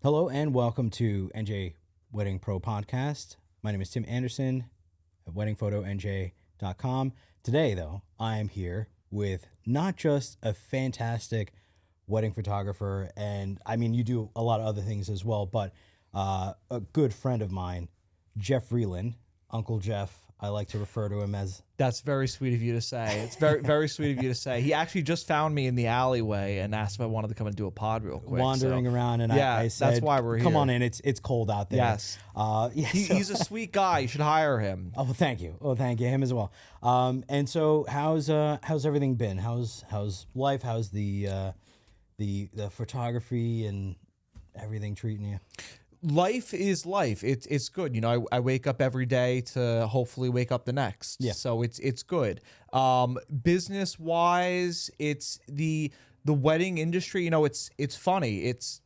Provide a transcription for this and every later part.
Hello and welcome to NJ Wedding Pro Podcast. My name is Tim Anderson at weddingphotonj.com. Today, though, I am here with not just a fantastic wedding photographer, and I mean, you do a lot of other things as well, but a good friend of mine, Jeff Vreeland, Uncle Jeff. I like to refer to him as. That's very sweet of you to say. It's very sweet of you to say. He actually just found me in the alleyway and asked if I wanted to come and do a pod real quick. Wandering around, and yeah, I said, that's why we're here. Come on in, it's cold out there. Yes. He's a sweet guy. You should hire him. Oh, well, thank you. Oh, thank you. Him as well. And so how's everything been? How's life? How's the photography and everything treating you? Life is life. It's good. You know, I wake up every day to hopefully wake up the next. Yeah. So it's good. Business wise, it's the wedding industry. You know, it's funny. It's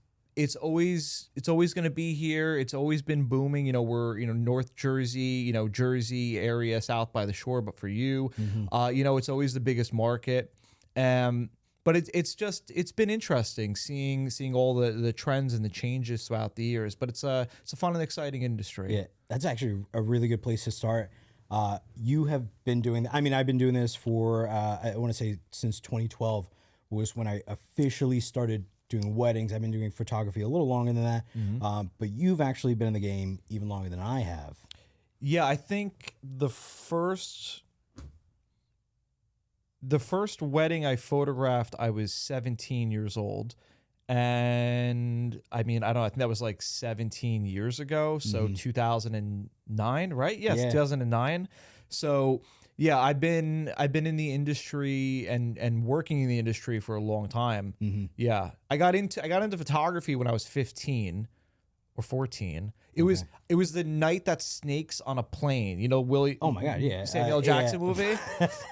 always going to be here. It's always been booming. You know, we're North Jersey, Jersey area, south by the shore. But for you, it's always the biggest market. But it's been interesting seeing all the trends and the changes throughout the years. But it's a fun and exciting industry. Yeah, that's actually a really good place to start. You have been doing that. I mean, I've been doing this for I want to say since 2012 was when I officially started doing weddings. I've been doing photography a little longer than that, but you've actually been in the game even longer than I have. Yeah, I think the first wedding I photographed, I was 17 years old. And I mean, I don't know, I think that was like 17 years ago. So 2009, right? Yes, yeah. 2009. So yeah, I've been in the industry and working in the industry for a long time. Yeah. I got into photography when I was 15 or 14. It was the night that snakes on a plane. You know, Willie. Oh my God, yeah. Samuel Jackson movie.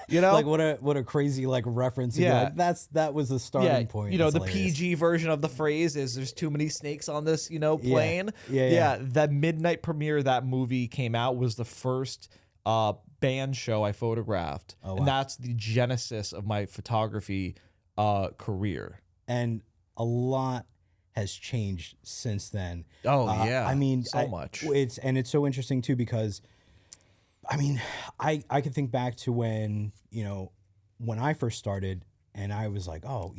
You know, like what a crazy like reference. Yeah, like, that was the starting point. You know, That's the hilarious. PG version of the phrase is "There's too many snakes on this," plane. Yeah. That midnight premiere of that movie came out was the first band show I photographed, and that's the genesis of my photography career. And a lot has changed since then. Oh yeah. I mean, so much. It's so interesting too, because I mean, I could think back to when I first started, and I was like, oh,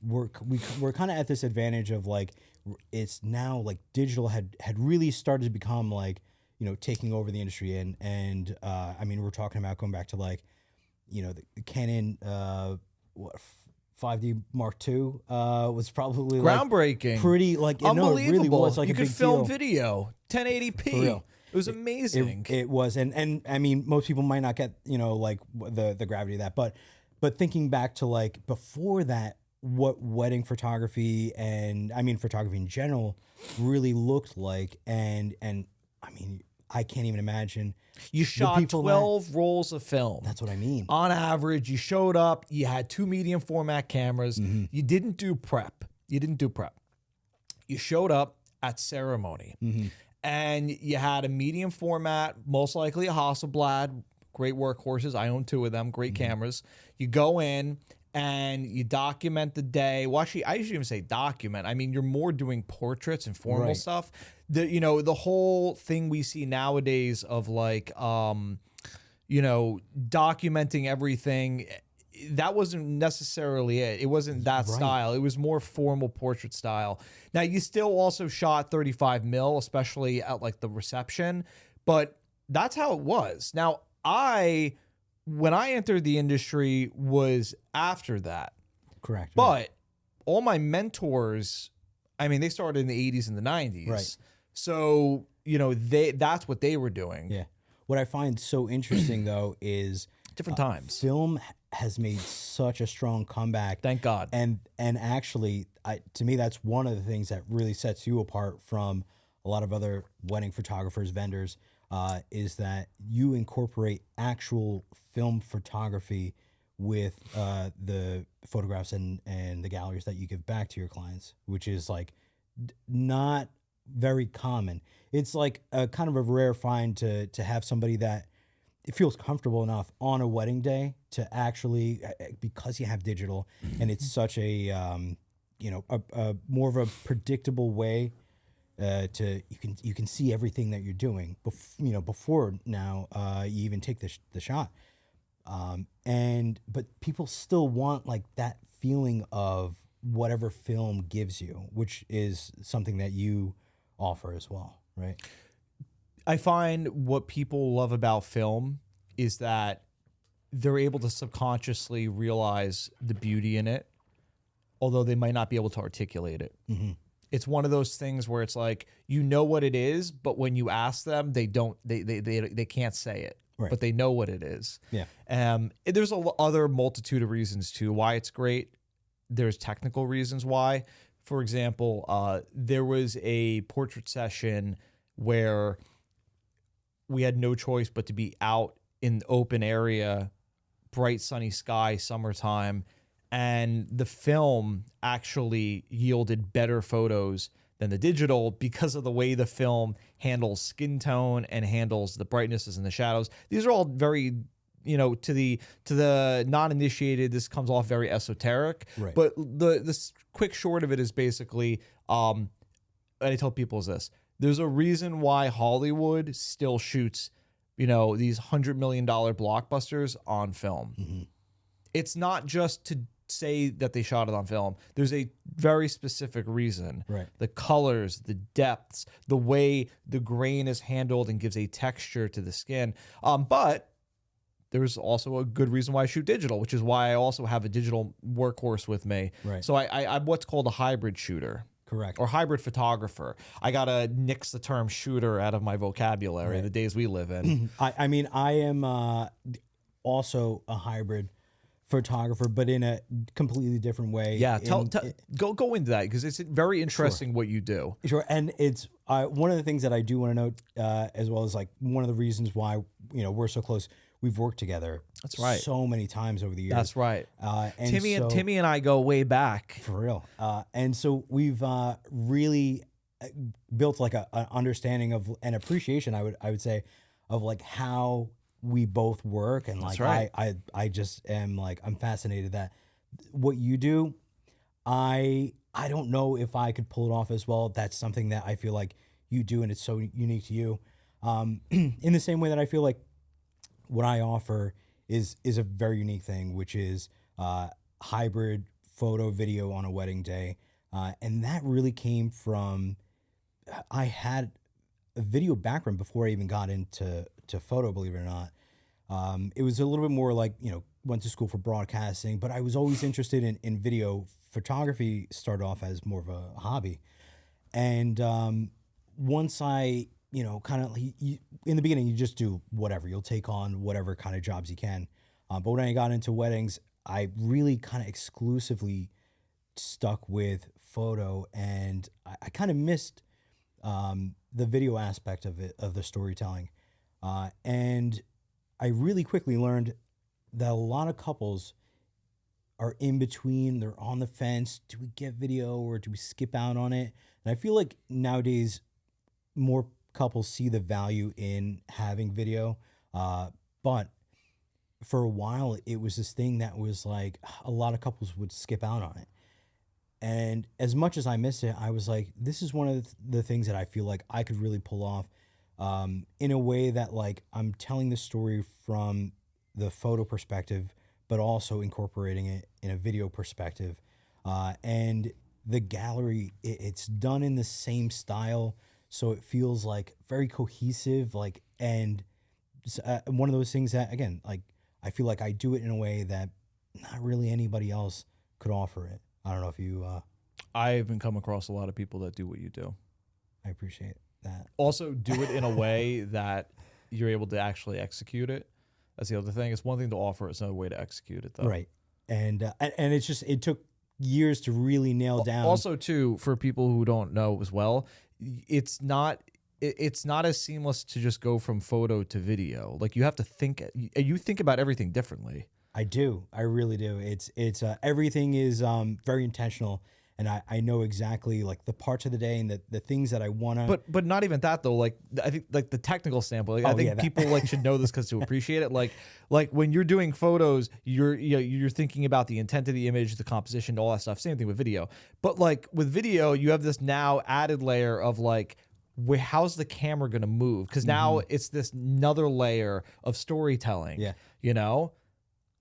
we're kind of at this advantage of like, it's now like digital had really started to become like, taking over the industry, and I mean, we're talking about going back to like, the Canon 5D Mark II was probably groundbreaking, like, pretty like unbelievable. It really was like you a could big film deal. video 1080p. For real. It was amazing. It was, and I mean, most people might not get like the gravity of that, but thinking back to like before that, what wedding photography and I mean photography in general really looked like, and I mean, I can't even imagine. You shot 12 rolls of film. That's what I mean. On average, you showed up, you had 2 medium format cameras. You didn't do prep. You showed up at ceremony. And you had a medium format, most likely a Hasselblad, great workhorses. I own 2 of them, great cameras. You go in and you document the day. Well, actually, I usually even say document. I mean, you're more doing portraits and formal stuff. The whole thing we see nowadays of like, documenting everything, that wasn't necessarily it. It wasn't that style. It was more formal portrait style. Now, you still also shot 35 mil, especially at like the reception, but that's how it was. Now, when I entered the industry was after that. Correct. But all my mentors, I mean, they started in the 80s and the 90s. Right. So, that's what they were doing. Yeah. What I find so interesting though is different times. Film has made such a strong comeback. Thank God. And actually, to me, that's one of the things that really sets you apart from a lot of other wedding photographers, vendors, is that you incorporate actual film photography with the photographs and the galleries that you give back to your clients, which is like not very common. It's like a kind of a rare find to have somebody that it feels comfortable enough on a wedding day to actually, because you have digital and it's such a a more of a predictable way to you can see everything that you're doing before now you even take the shot. But people still want like that feeling of whatever film gives you, which is something that you offer as well, right? I find what people love about film is that they're able to subconsciously realize the beauty in it, although they might not be able to articulate it. Mm-hmm. It's one of those things where it's like, you know what it is, but when you ask them, they can't say it, Right. but they know what it is. Yeah. There's other multitude of reasons too why it's great. There's technical reasons why. For example, there was a portrait session where we had no choice but to be out in the open area, bright sunny sky, summertime, and the film actually yielded better photos than the digital because of the way the film handles skin tone and handles the brightnesses and the shadows. These are all very, to the non-initiated, this comes off very esoteric. Right. But the quick short of it is basically, and I tell people is this: there's a reason why Hollywood still shoots, these $100 million blockbusters on film. Mm-hmm. It's not just to say that they shot it on film. There's a very specific reason. Right. The colors, the depths, the way the grain is handled and gives a texture to the skin. But there's also a good reason why I shoot digital, which is why I also have a digital workhorse with me. Right. So I'm what's called a hybrid shooter. Correct. Or hybrid photographer. I gotta nix the term shooter out of my vocabulary. Right. The days we live in. I mean, I am also a hybrid photographer, but in a completely different way. Yeah, go into that because it's very interesting what you do. Sure, and it's one of the things that I do want to note, as well as like one of the reasons why we're so close. We've worked together. That's right. So many times over the years. That's right. And Timmy and I go way back. For real. And so we've really built like an understanding of an appreciation, I would say, of like how we both work. And like, right. I just am like, I'm fascinated that what you do, I don't know if I could pull it off as well. That's something that I feel like you do, and it's so unique to you. In the same way that I feel like what I offer is a very unique thing, which is hybrid photo video on a wedding day. And that really came from, I had a video background before I even got into photo, believe it or not. It was a little bit more like, went to school for broadcasting, but I was always interested in video. Photography started off as more of a hobby. And once I, kind of in the beginning, you just do whatever. You'll take on whatever kind of jobs you can. But when I got into weddings, I really kind of exclusively stuck with photo, and I kind of missed the video aspect of it, of the storytelling. And I really quickly learned that a lot of couples are in between. They're on the fence. Do we get video or do we skip out on it? And I feel like nowadays more couples see the value in having video. But for a while, it was this thing that was like a lot of couples would skip out on it. And as much as I missed it, I was like, this is one of the things that I feel like I could really pull off in a way that like I'm telling the story from the photo perspective, but also incorporating it in a video perspective. And the gallery, it's done in the same style. So it feels like very cohesive, like, and one of those things that, again, like, I feel like I do it in a way that not really anybody else could offer it. I don't know if you... I haven't come across a lot of people that do what you do. I appreciate that. Also, do it in a way that you're able to actually execute it. That's the other thing. It's one thing to offer. It's another way to execute it, though. Right. And it's just, it took years to really nail down. Also, too, for people who don't know as well, it's not as seamless to just go from photo to video. Like, you have to think about everything differently. I do. I really do. It's everything is very intentional. and I know exactly like the parts of the day and the things that I want to. But not even that though. Like I think like the technical standpoint. Like, I Oh, think yeah, that- people like should know this because to appreciate it. Like when you're doing photos, you're thinking about the intent of the image, the composition, all that stuff. Same thing with video. But like with video, you have this now added layer of like, how's the camera gonna move? Because now it's this another layer of storytelling. Yeah. You know.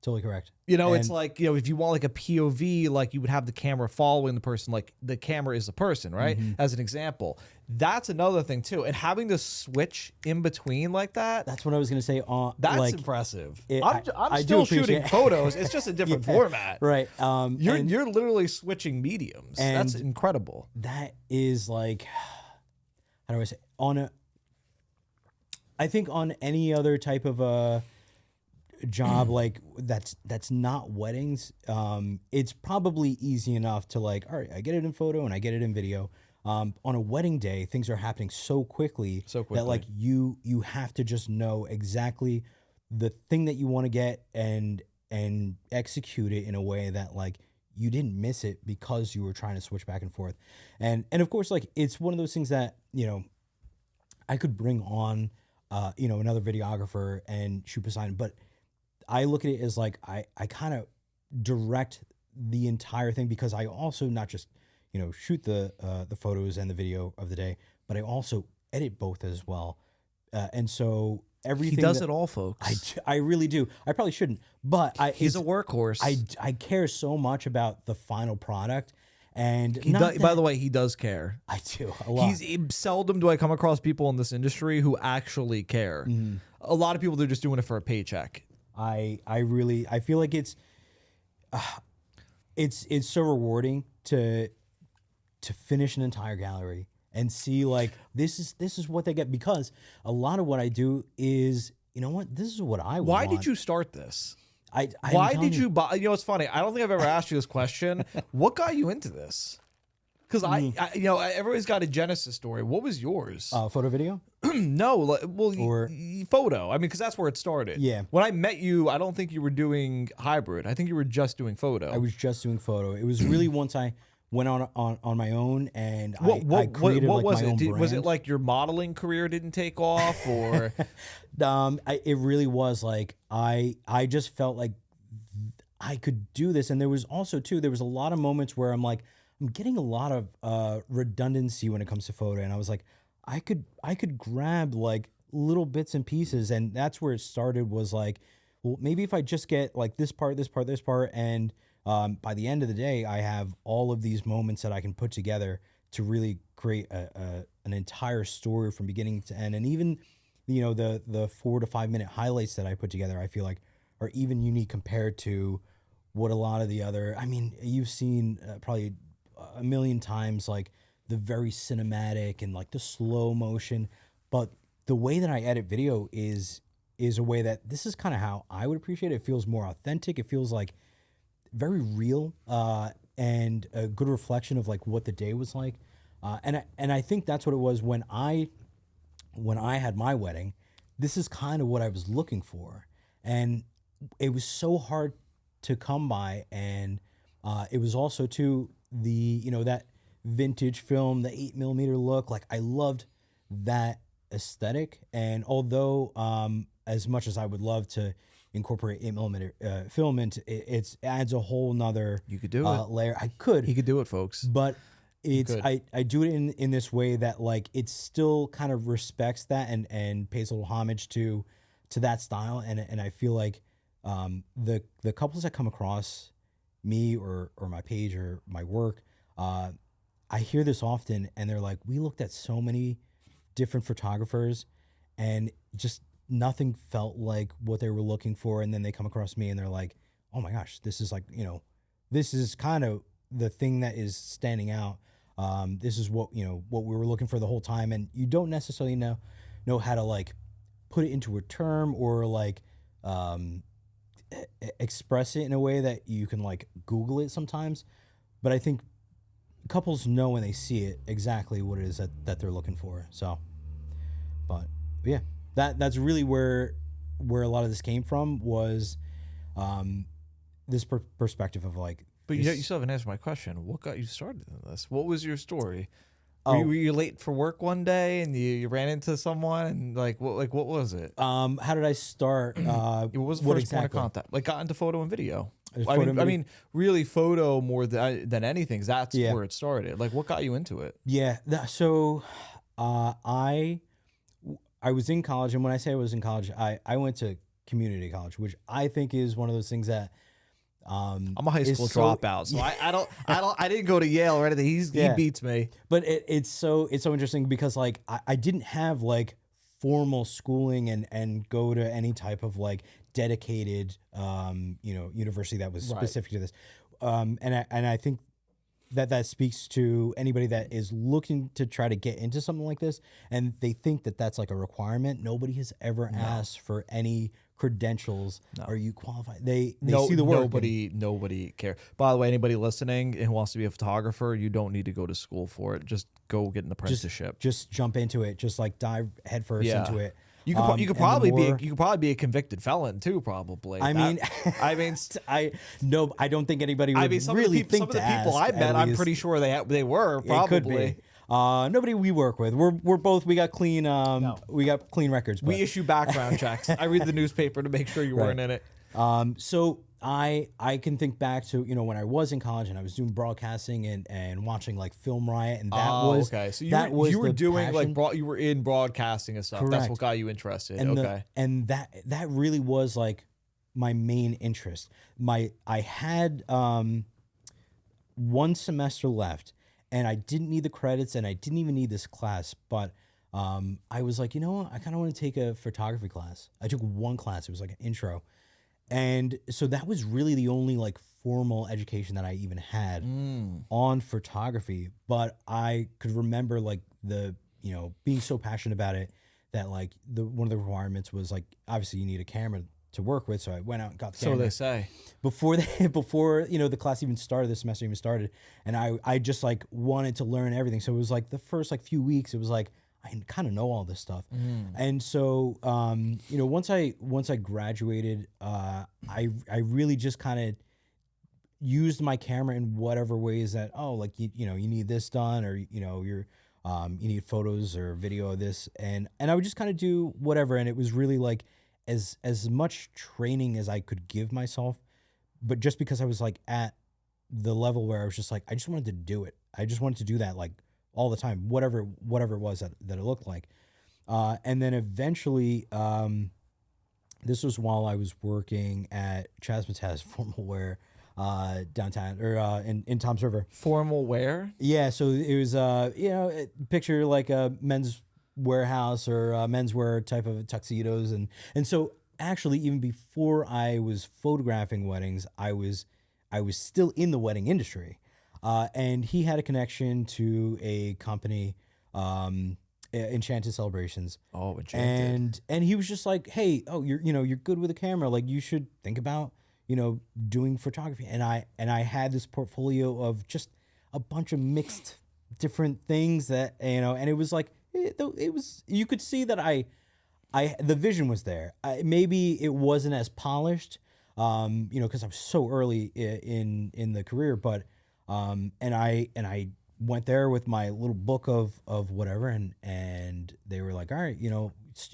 Totally correct. It's like, if you want like a POV, like you would have the camera following the person, like the camera is the person, right? As an example. That's another thing too. And having to switch in between like that. That's what I was going to say. That's like, impressive. I I'm do still appreciate shooting it. photos. It's just a different format. Right. You're literally switching mediums. That's and incredible. that is like, how do I say, I think on any other type of a job like that's not weddings, it's probably easy enough to like, all right, I get it in photo and I get it in video. On a wedding day, things are happening so quickly that like you have to just know exactly the thing that you want to get and execute it in a way that like you didn't miss it because you were trying to switch back and forth. And of course, like it's one of those things that, I could bring on another videographer and shoot beside him, but I look at it as like I kind of direct the entire thing, because I also not just shoot the photos and the video of the day, but I also edit both as well, and so everything He does it all, folks. I really do. I probably shouldn't, but He's a workhorse. I care so much about the final product, and by the way, he does care. I do a lot. Seldom do I come across people in this industry who actually care. A lot of people, they're just doing it for a paycheck. I feel like it's so rewarding to finish an entire gallery and see like this is what they get, because a lot of what I do is, this is what I want. Why did you start this? Why did you buy? It's funny. I don't think I've ever asked you this question. What got you into this? Because everybody's got a genesis story. What was yours? Photo video? No, Or- photo. I mean, because that's where it started. Yeah. When I met you, I don't think you were doing hybrid. I think you were just doing photo. I was just doing photo. It was really once I went on my own and I created what like was my it? own brand. Was it like your modeling career didn't take off, or? It really was like I just felt like I could do this, and there was also too there was a lot of moments where I'm like, I'm getting a lot of redundancy when it comes to photo, and I was like, I could grab like little bits and pieces, and that's where it started. Was like, well, maybe if I just get like this part, and by the end of the day, I have all of these moments that I can put together to really create an entire story from beginning to end, and even the 4 to 5 minute highlights that I put together, I feel like are even unique compared to what a lot of the other. I mean, you've seen probably a million times like the very cinematic and like the slow motion, but the way that I edit video is a way that this is kind of how I would appreciate it. It feels more authentic. It feels like very real, and a good reflection of like what the day was like. And I think that's what it was when I had my wedding. This is kind of what I was looking for, and it was so hard to come by. And it was also too that vintage film, the 8mm look. Like I loved that aesthetic, and although as much as I would love to incorporate 8mm film into it, it adds a whole nother You could do it. layer. I could, He could do it, folks. but it's could. I do it in this way that like it still kind of respects that and pays a little homage to that style, and I feel like the couples that come across me or my page or my work, I hear this often, and they're like, we looked at so many different photographers and just nothing felt like what they were looking for, and then they come across me and they're like, oh my gosh, this is like, this is kind of the thing that is standing out. This is what what we were looking for the whole time, and you don't necessarily know how to like put it into a term or like express it in a way that you can like Google it sometimes. But I think couples know when they see it exactly what it is that they're looking for. So, but yeah, that's really where a lot of this came from, was this perspective of like, But you still haven't answered my question. What got you started in this? What was your story? Oh, Were you late for work one day and you ran into someone and what was it? how did I start? What was the what first point of exactly? contact? Like got into photo and video. Photo I and mean, video? really photo more than anything. 'Cause that's Yeah. where it started. Like, what got you into it? Yeah. So, I was in college, and when I say I was in college, I went to community college, which I think is one of those things that I'm a high school is so- dropout, so I didn't go to Yale or anything. He Yeah. beats me. But it's so interesting because like I didn't have like formal schooling and go to any type of like dedicated university that was Right. specific to this, and I think that speaks to anybody that is looking to try to get into something like this, and they think that that's like a requirement. Nobody has ever asked for any credentials. Are you qualified? They see the work. Nobody care. By the way, anybody listening who wants to be a photographer, you don't need to go to school for it. Just go get an apprenticeship. Just jump into it. Just like dive headfirst Yeah. into it. You could And you could the probably more- be a convicted felon too. Probably. I mean, I mean, I don't think anybody would some really of the people think to people ask, I met, at I'm least. pretty sure they were probably. It could be. Nobody we work with. We're both. We got clean. We got clean records. We but- issue background checks. I read the newspaper to make sure you weren't in it. So I can think back to when I was in college and I was doing broadcasting and watching like Film Riot, and that was okay. So you were the doing passion. you were in broadcasting and stuff. That's Correct. what got you interested. And okay. and that really was like my main interest. I had one semester left, and I didn't need the credits, and I didn't even need this class, but I was like, I kind of want to take a photography class. I took one class. It was like an intro. And so that was really the only like formal education that I even had on photography. But I could remember like being so passionate about it that like one of the requirements was like, obviously you need a camera to work with. So I went out and got the camera. So they say. Before the class even started, the semester even started. And I just like wanted to learn everything. So it was like the first like few weeks, it was like, I kind of know all this stuff. And so, once I graduated, I really just kind of used my camera in whatever ways that, you need this done, or, you need photos or video of this. And I would just kind of do whatever. And it was really like as much training as I could give myself, but just because I was like at the level where I was just like, I just wanted to do it. I just wanted to do that like all the time, whatever it was that it looked like. And then eventually, this was while I was working at Chasmataz Formal Wear downtown, or in Toms River. Formal wear? Yeah, so it was, picture like a men's warehouse or menswear type of tuxedos. And so actually, even before I was photographing weddings, I was still in the wedding industry. And he had a connection to a company, Enchanted Celebrations. Oh, Enchanted. And he was just like, hey, you're good with a camera. Like you should think about, doing photography. And I had this portfolio of just a bunch of mixed different things that, and it was like, it was, you could see that the vision was there. Maybe it wasn't as polished, cause I was so early in the career, but, and I went there with my little book of whatever, and they were like, all right, you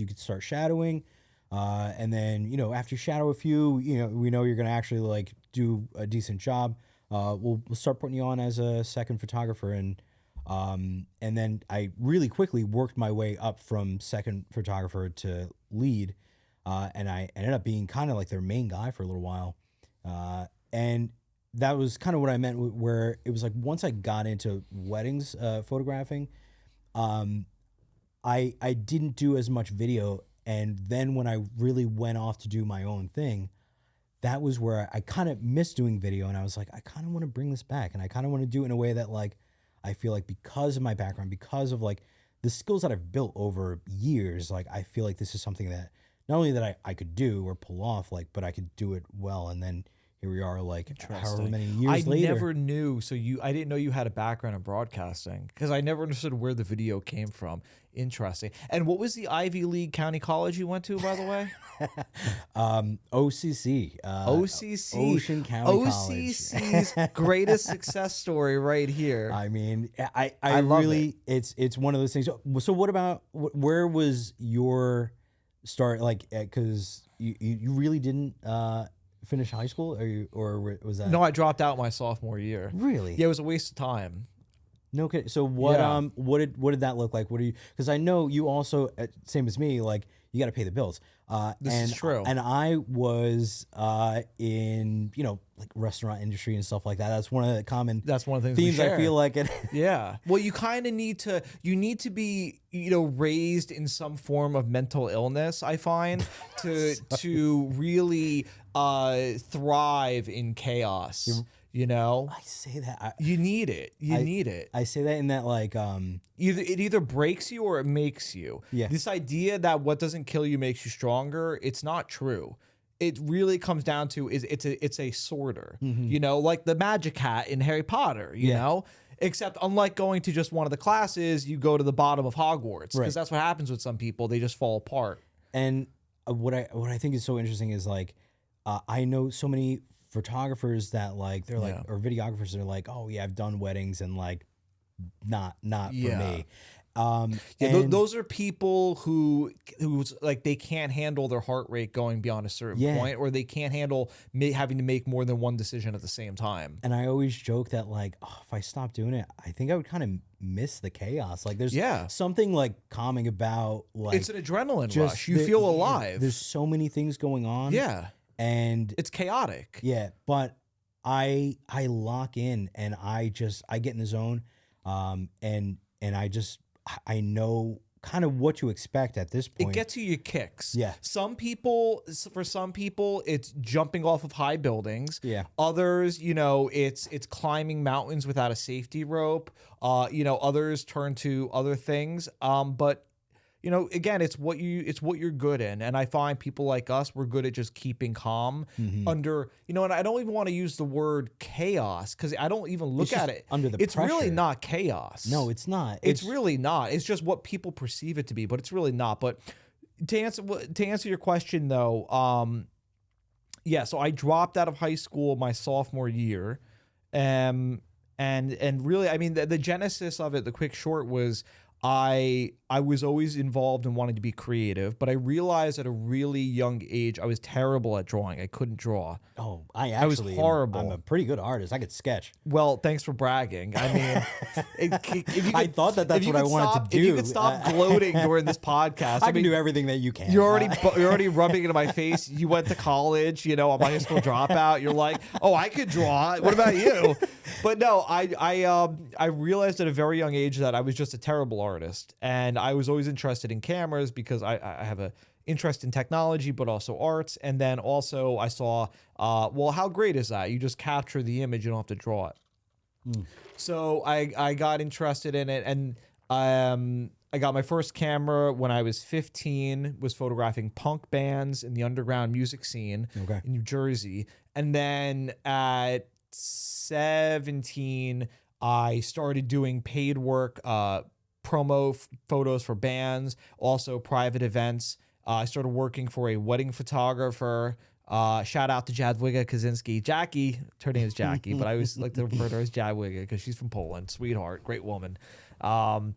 could start shadowing, and then after you shadow a few, we know you're gonna actually like do a decent job. We'll start putting you on as a second photographer, and then I really quickly worked my way up from second photographer to lead, and I ended up being kind of like their main guy for a little while, and that was kind of what I meant, where it was like once I got into weddings photographing, I didn't do as much video. And then when I really went off to do my own thing, that was where I kind of missed doing video. And I was like, I kind of want to bring this back. And I kind of want to do it in a way that like, I feel like because of my background, because of like the skills that I've built over years, like I feel like this is something that not only that I could do or pull off, like, but I could do it well. And then, here we are, like however Interesting. many I years later. never knew. So I didn't know you had a background in broadcasting because I never understood where the video came from. Interesting. And what was the Ivy League county college you went to, by the way? OCC, OCC. Ocean County OCC's greatest success story right here. I mean, I love really, it's one of those things. So what about, where was your start? Like, cause you really didn't, finish high school, or was that? No, I dropped out my sophomore year. Really? Yeah, it was a waste of time. No kidding. So what? Yeah. What did that look like? What are you? Because I know you also, same as me. Like, you got to pay the bills. This is true. And I was in, like restaurant industry and stuff like that. That's one of the common. That's one of the things we themes I share. feel like it. Yeah. Well, you kind of need to. You need to be, raised in some form of mental illness. I find to really thrive in chaos. I say that. You need it. You need it. I say that in that, like, It either breaks you or it makes you. Yeah. This idea that what doesn't kill you makes you stronger, it's not true. It really comes down to it's a sorter. Like the magic hat in Harry Potter, you know? Except unlike going to just one of the classes, you go to the bottom of Hogwarts. Because that's what happens with some people. They just fall apart. And what I think is so interesting is, like, I know so many photographers that, like, they're like, or videographers that are like, oh yeah, I've done weddings and, like, not for me. Those are people who's like, they can't handle their heart rate going beyond a certain point, or they can't handle having to make more than one decision at the same time. And I always joke that, like, if I stopped doing it, I think I would kind of miss the chaos. Like, there's something, like, calming about, like, it's an adrenaline rush. You feel alive. There's so many things going on. Yeah. And it's chaotic. Yeah, but I lock in and I get in the zone, and I know kind of what to expect at this point. It gets you your kicks. Yeah. For some people, it's jumping off of high buildings. Yeah. Others, it's climbing mountains without a safety rope. Others turn to other things. But again, it's what you're good in. And I find people like us, we're good at just keeping calm under, and I don't even want to use the word chaos because I don't even look at it under the It's pressure. really not chaos. No, it's not. It's really not. It's just what people perceive it to be, but it's really not. But to answer your question though, so I dropped out of high school my sophomore year. And really, I mean, the genesis of it, the quick short was, I was always involved in wanting to be creative, but I realized at a really young age I was terrible at drawing. I couldn't draw. Oh, I was horrible. I'm a pretty good artist. I could sketch. Well, thanks for bragging. I mean, I thought that's what I wanted to do. If you could stop gloating during this podcast, I can do everything that you can. You're already rubbing it in my face. You went to college, I'm a high school dropout. You're like, oh, I could draw. What about you? But no, I realized at a very young age that I was just a terrible artist, and I was always interested in cameras because I have a interest in technology, but also arts. And then also I saw, how great is that? You just capture the image, you don't have to draw it. So I got interested in it, and I got my first camera when I was 15, was photographing punk bands in the underground music scene in New Jersey. And then at 17, I started doing paid work, promo photos for bands, also private events. I started working for a wedding photographer. Shout out to Jadwiga Kaczynski. Jackie, her name is Jackie, but I always like to refer to her as Jadwiga because she's from Poland. Sweetheart, great woman. Hard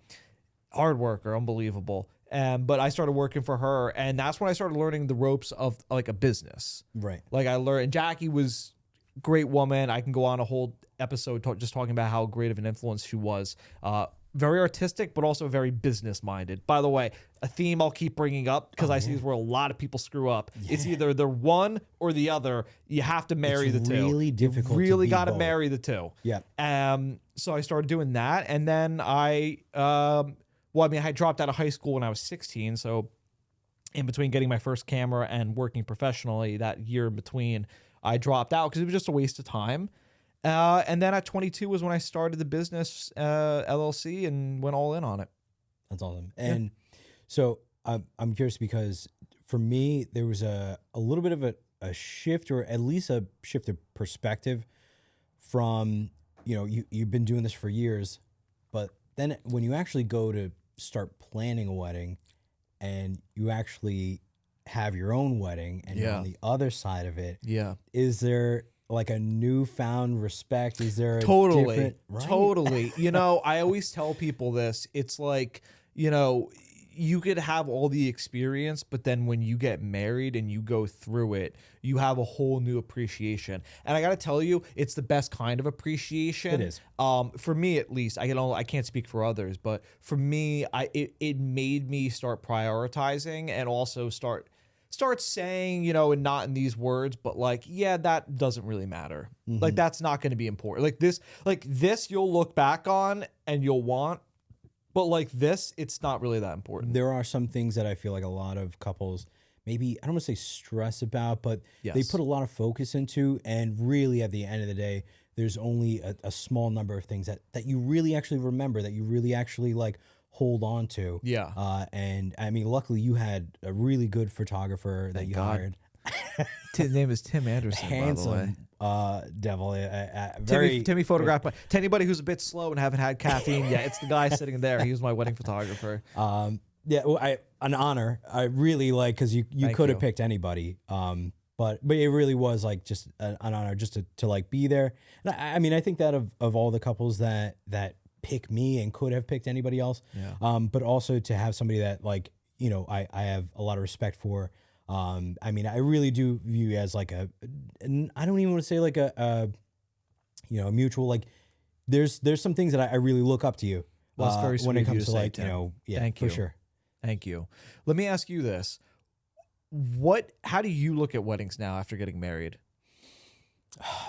worker, unbelievable. But I started working for her, and that's when I started learning the ropes of like a business. Right. Like I learned, and Jackie was a great woman. I can go on a whole episode just talking about how great of an influence she was. Very artistic, but also very business-minded. By the way, a theme I'll keep bringing up because I see this where a lot of people screw up. Yeah. It's either the one or the other. You have to marry the two. It's really difficult. You really got to marry the two. Yeah. So I started doing that, and then I dropped out of high school when I was 16. So in between getting my first camera and working professionally, that year in between, I dropped out because it was just a waste of time. And then at 22 was when I started the business LLC and went all in on it. That's awesome. And so I'm curious because for me, there was a little bit of a shift, or at least a shift of perspective from, you've been doing this for years, but then when you actually go to start planning a wedding and you actually have your own wedding and you're on the other side of it, is there like a newfound respect? Is there a different, right? Totally. I always tell people this. It's like, you could have all the experience, but then when you get married and you go through it, you have a whole new appreciation. And I got to tell you, it's the best kind of appreciation. It is. For me, at least, I can't speak for others, but for me, it made me start prioritizing and also start saying, and not in these words, but like, yeah, that doesn't really matter. Like, that's not going to be important. Like this, you'll look back on and you'll want. But like this, it's not really that important. There are some things that I feel like a lot of couples, maybe, I don't want to say stress about, but they put a lot of focus into. And really, at the end of the day, there's only a small number of things that you really actually remember, that you really actually like hold on to. Yeah. And I mean, luckily you had a really good photographer that you hired. His name is Tim Anderson, Handsome, by the way. devil. Very Timmy photographed by, to anybody who's a bit slow and haven't had caffeine yet, it's the guy sitting there. He was my wedding photographer. Yeah, well, an honor. I really like, because you could have picked anybody. But it really was like just an honor just to like be there. And I mean, I think that of all the couples that pick me and could have picked anybody else. Yeah. But also to have somebody that like, I have a lot of respect for. I mean, I really do view you as like I don't even want to say like a mutual, like there's some things that I really look up to you. Well, it's very sweet when it comes to to say, like, Tim. yeah, Thank for you. sure. Thank you. Let me ask you this. How do you look at weddings now after getting married?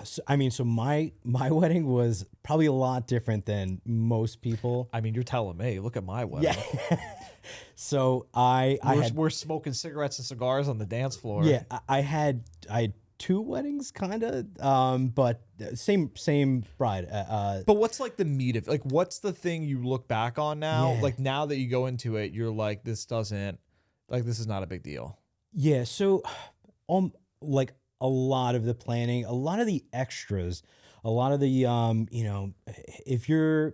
So, I mean, so my wedding was probably a lot different than most people. I mean, you're telling me. Look at my wedding. Yeah. So we're smoking cigarettes and cigars on the dance floor. Yeah, I had two weddings, kind of, but same bride. But what's like the meat of, like, what's the thing you look back on now? Yeah. Like, now that you go into it, you're like, this is not a big deal. Yeah. So, like a lot of the planning, a lot of the extras, a lot of the if you're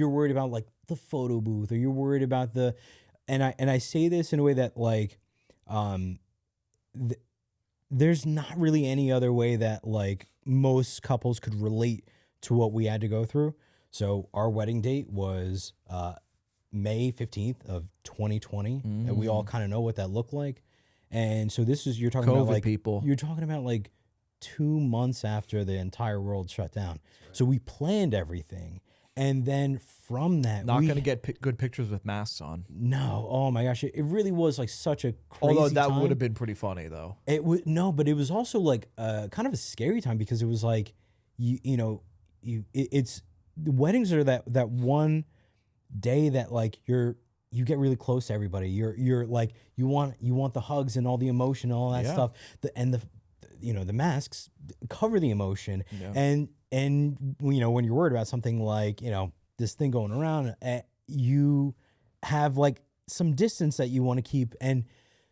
worried about like the photo booth, or you're worried about and I say this in a way that like, there's not really any other way that like most couples could relate to what we had to go through. So our wedding date was May 15th of 2020, and we all kind of know what that looked like. And so you're talking COVID about like people. You're talking about like 2 months after the entire world shut down. So we planned everything. And then from that, not going to get good pictures with masks on. No. Oh my gosh. It really was like such a crazy Although that time. would have been pretty funny though. It would, no, but it was also like kind of a scary time, because it was like, it's the weddings are that one day that like you get really close to everybody. You're like, you want the hugs and all the emotion and all that stuff. The masks cover the emotion. Yeah. And when you're worried about something like, this thing going around, you have like some distance that you want to keep. And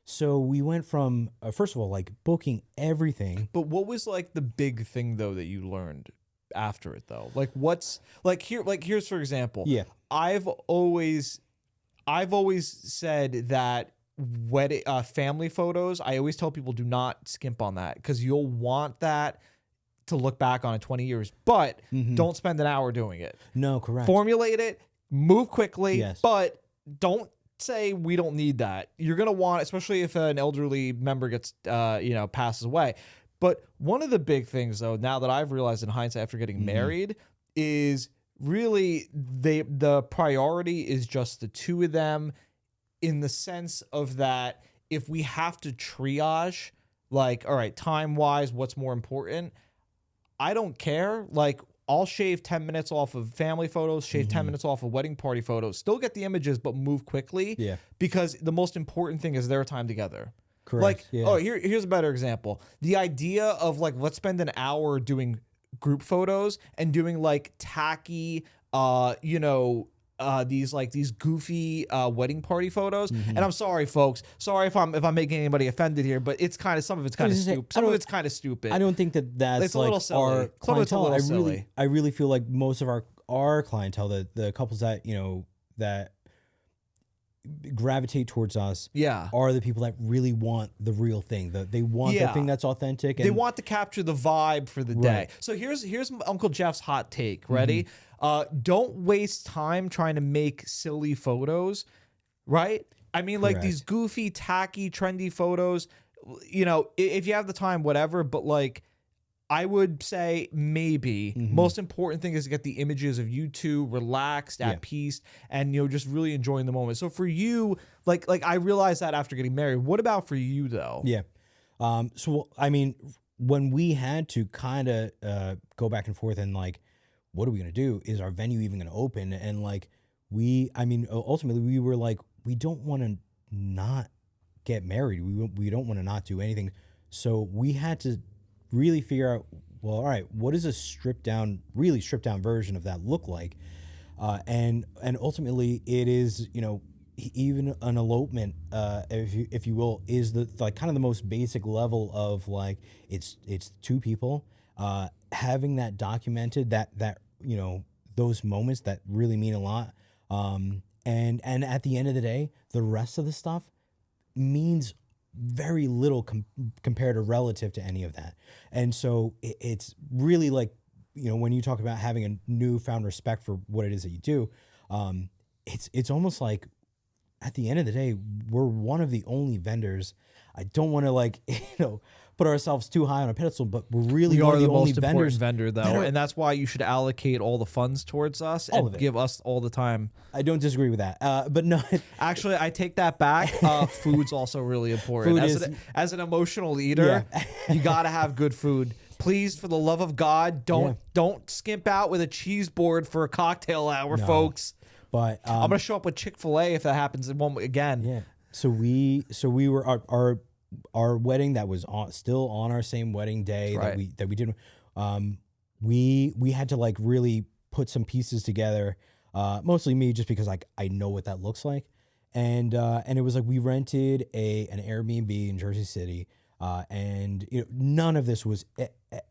so we went from, first of all, like booking everything. But what was like the big thing though that you learned after it though? Like what's like here's for example. Yeah. I've always said that wedding family photos, I always tell people do not skimp on that, because you'll want that to look back on in 20 years, but don't spend an hour doing it. No, correct. Formulate it, move quickly, yes. But don't say we don't need that. You're going to want, especially if an elderly member gets, passes away. But one of the big things though, now that I've realized in hindsight after getting married, is really the priority is just the two of them, in the sense of that if we have to triage, like, all right, time-wise, what's more important? I don't care. Like, I'll shave 10 minutes off of family photos, shave 10 minutes off of wedding party photos, still get the images, but move quickly. Yeah. Because the most important thing is their time together. Correct. Like, yeah. Here's a better example. The idea of like, let's spend an hour doing group photos and doing like tacky, these goofy wedding party photos. And I'm sorry, folks. Sorry if I'm making anybody offended here, but it's kind of some of it's kind of stupid. Some of it's kind of stupid. I don't think that that's It's a like little silly. our Some of it's a clientele. little I silly. really feel like most of our clientele, the couples that that gravitate towards us, Yeah. are the people that really want the real thing. They want the thing that's authentic. And They want to capture the vibe for the day. Right. So here's Uncle Jeff's hot take. Ready? Don't waste time trying to make silly photos, right? I mean, like these goofy, tacky, trendy photos. If you have the time, whatever. But like, I would say maybe most important thing is to get the images of you two relaxed, at peace, and just really enjoying the moment. So for you, like I realized that after getting married. What about for you though? Yeah. So I mean, when we had to kind of go back and forth and like, what are we gonna do? Is our venue even gonna open? And like ultimately we were like, we don't want to not get married. We don't want to not do anything. So we had to really figure out, well, all right, what does a really stripped down version of that look like? And ultimately it is, even an elopement, if you will, is the like kind of the most basic level of like, it's two people, having that documented, that those moments that really mean a lot. And at the end of the day, the rest of the stuff means very little compared to relative to any of that. And so it's really like, when you talk about having a newfound respect for what it is that you do, it's almost like at the end of the day, we're one of the only vendors. I don't want to like, put ourselves too high on a pedestal, but we're really one of the only most vendors. Vendor though, and that's why you should allocate all the funds towards us and give us all the time. I don't disagree with that, but no. Actually, I take that back. Food's also really important. As an emotional eater, you gotta have good food. Please, for the love of God, don't skimp out with a cheese board for a cocktail hour, folks. But I'm gonna show up with Chick-fil-A if that happens again. Yeah. So we were our wedding that was still on our same wedding day that we did. We had to like really put some pieces together. Mostly me, just because like I know what that looks like, and it was like we rented an Airbnb in Jersey City, and none of this was.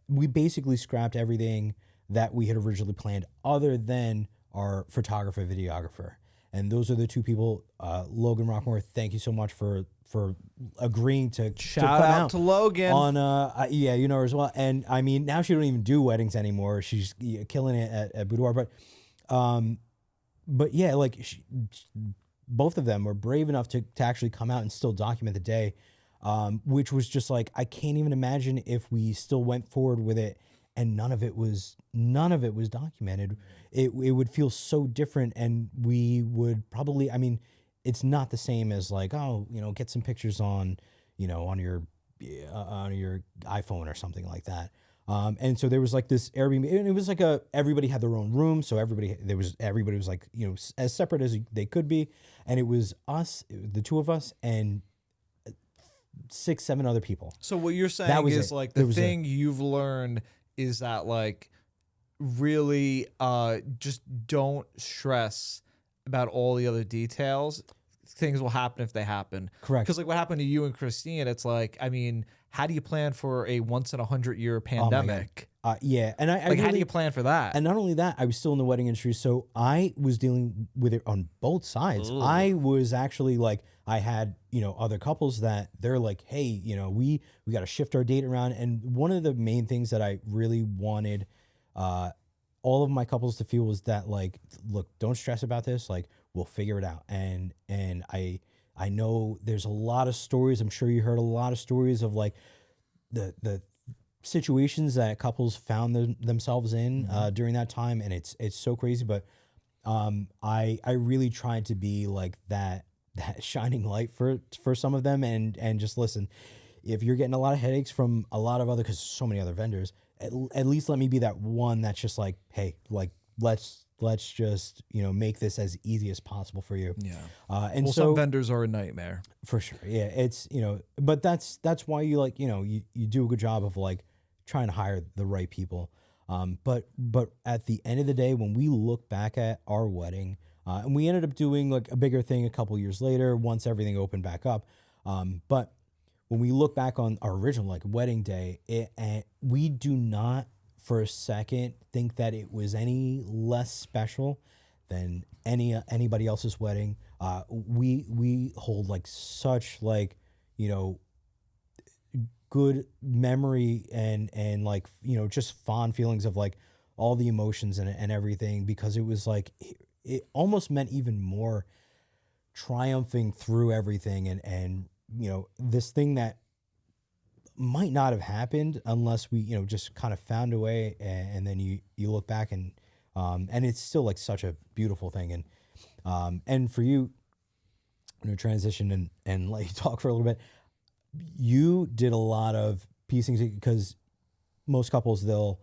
We basically scrapped everything that we had originally planned, other than our photographer, videographer. And those are the two people, Logan Rockmore. Thank you so much for agreeing to shout out to Logan on her as well. And I mean, now she don't even do weddings anymore. She's killing it at Boudoir. But yeah, like both of them were brave enough to actually come out and still document the day, which was just like, I can't even imagine if we still went forward with it and none of it was documented. It would feel so different, and we would probably, I mean, it's not the same as like, get some pictures on your iPhone or something like that. And so there was like this Airbnb, and it was like everybody had their own room, so everybody was like as separate as they could be, and it was the two of us and 6-7 other people. So what you're saying is like the thing you've learned is that like really just don't stress about all the other details. Things will happen if they happen. Correct. Because like what happened to you and Christine, it's like, I mean, how do you plan for a once in 100-year pandemic? Yeah, and I how do you plan for that? And not only that, I was still in the wedding industry, so I was dealing with it on both sides. Ooh. I was actually like, I had other couples that they're like, hey, we got to shift our date around. And one of the main things that I really wanted all of my couples to feel was that like, look, don't stress about this. Like, we'll figure it out. And I know there's a lot of stories. I'm sure you heard a lot of stories of like the situations that couples found themselves in during that time, and it's so crazy. But I really tried to be like that shining light for some of them, and just listen. If you're getting a lot of headaches from a lot of other, because so many other vendors, at least let me be that one that's just like, hey, like let's just make this as easy as possible for you. Yeah. And so some vendors are a nightmare for sure. Yeah, it's but that's why you like you do a good job of like trying to hire the right people. But at the end of the day, when we look back at our wedding, And we ended up doing like a bigger thing a couple years later once everything opened back up. But when we look back on our original like wedding day, we do not for a second think that it was any less special than anybody else's wedding. We hold like such like, you know, good memory and like, you know, just fond feelings of like all the emotions and everything, because it was like it almost meant even more triumphing through everything and you know, this thing that might not have happened unless we, you know, just kind of found a way, and then you look back and it's still like such a beautiful thing. And for you, you know, transition and let you talk for a little bit. You did a lot of piecing because most couples they'll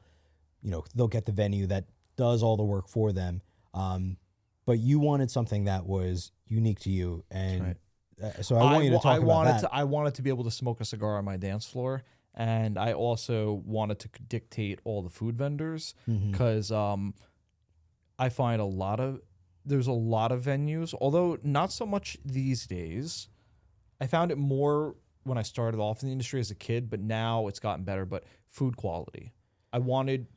get the venue that does all the work for them, but you wanted something that was unique to you, and right. So I want you to talk about that. I wanted to be able to smoke a cigar on my dance floor, and I also wanted to dictate all the food vendors because I find there's a lot of venues, although not so much these days. I found it more when I started off in the industry as a kid, but now it's gotten better. But food quality, I wanted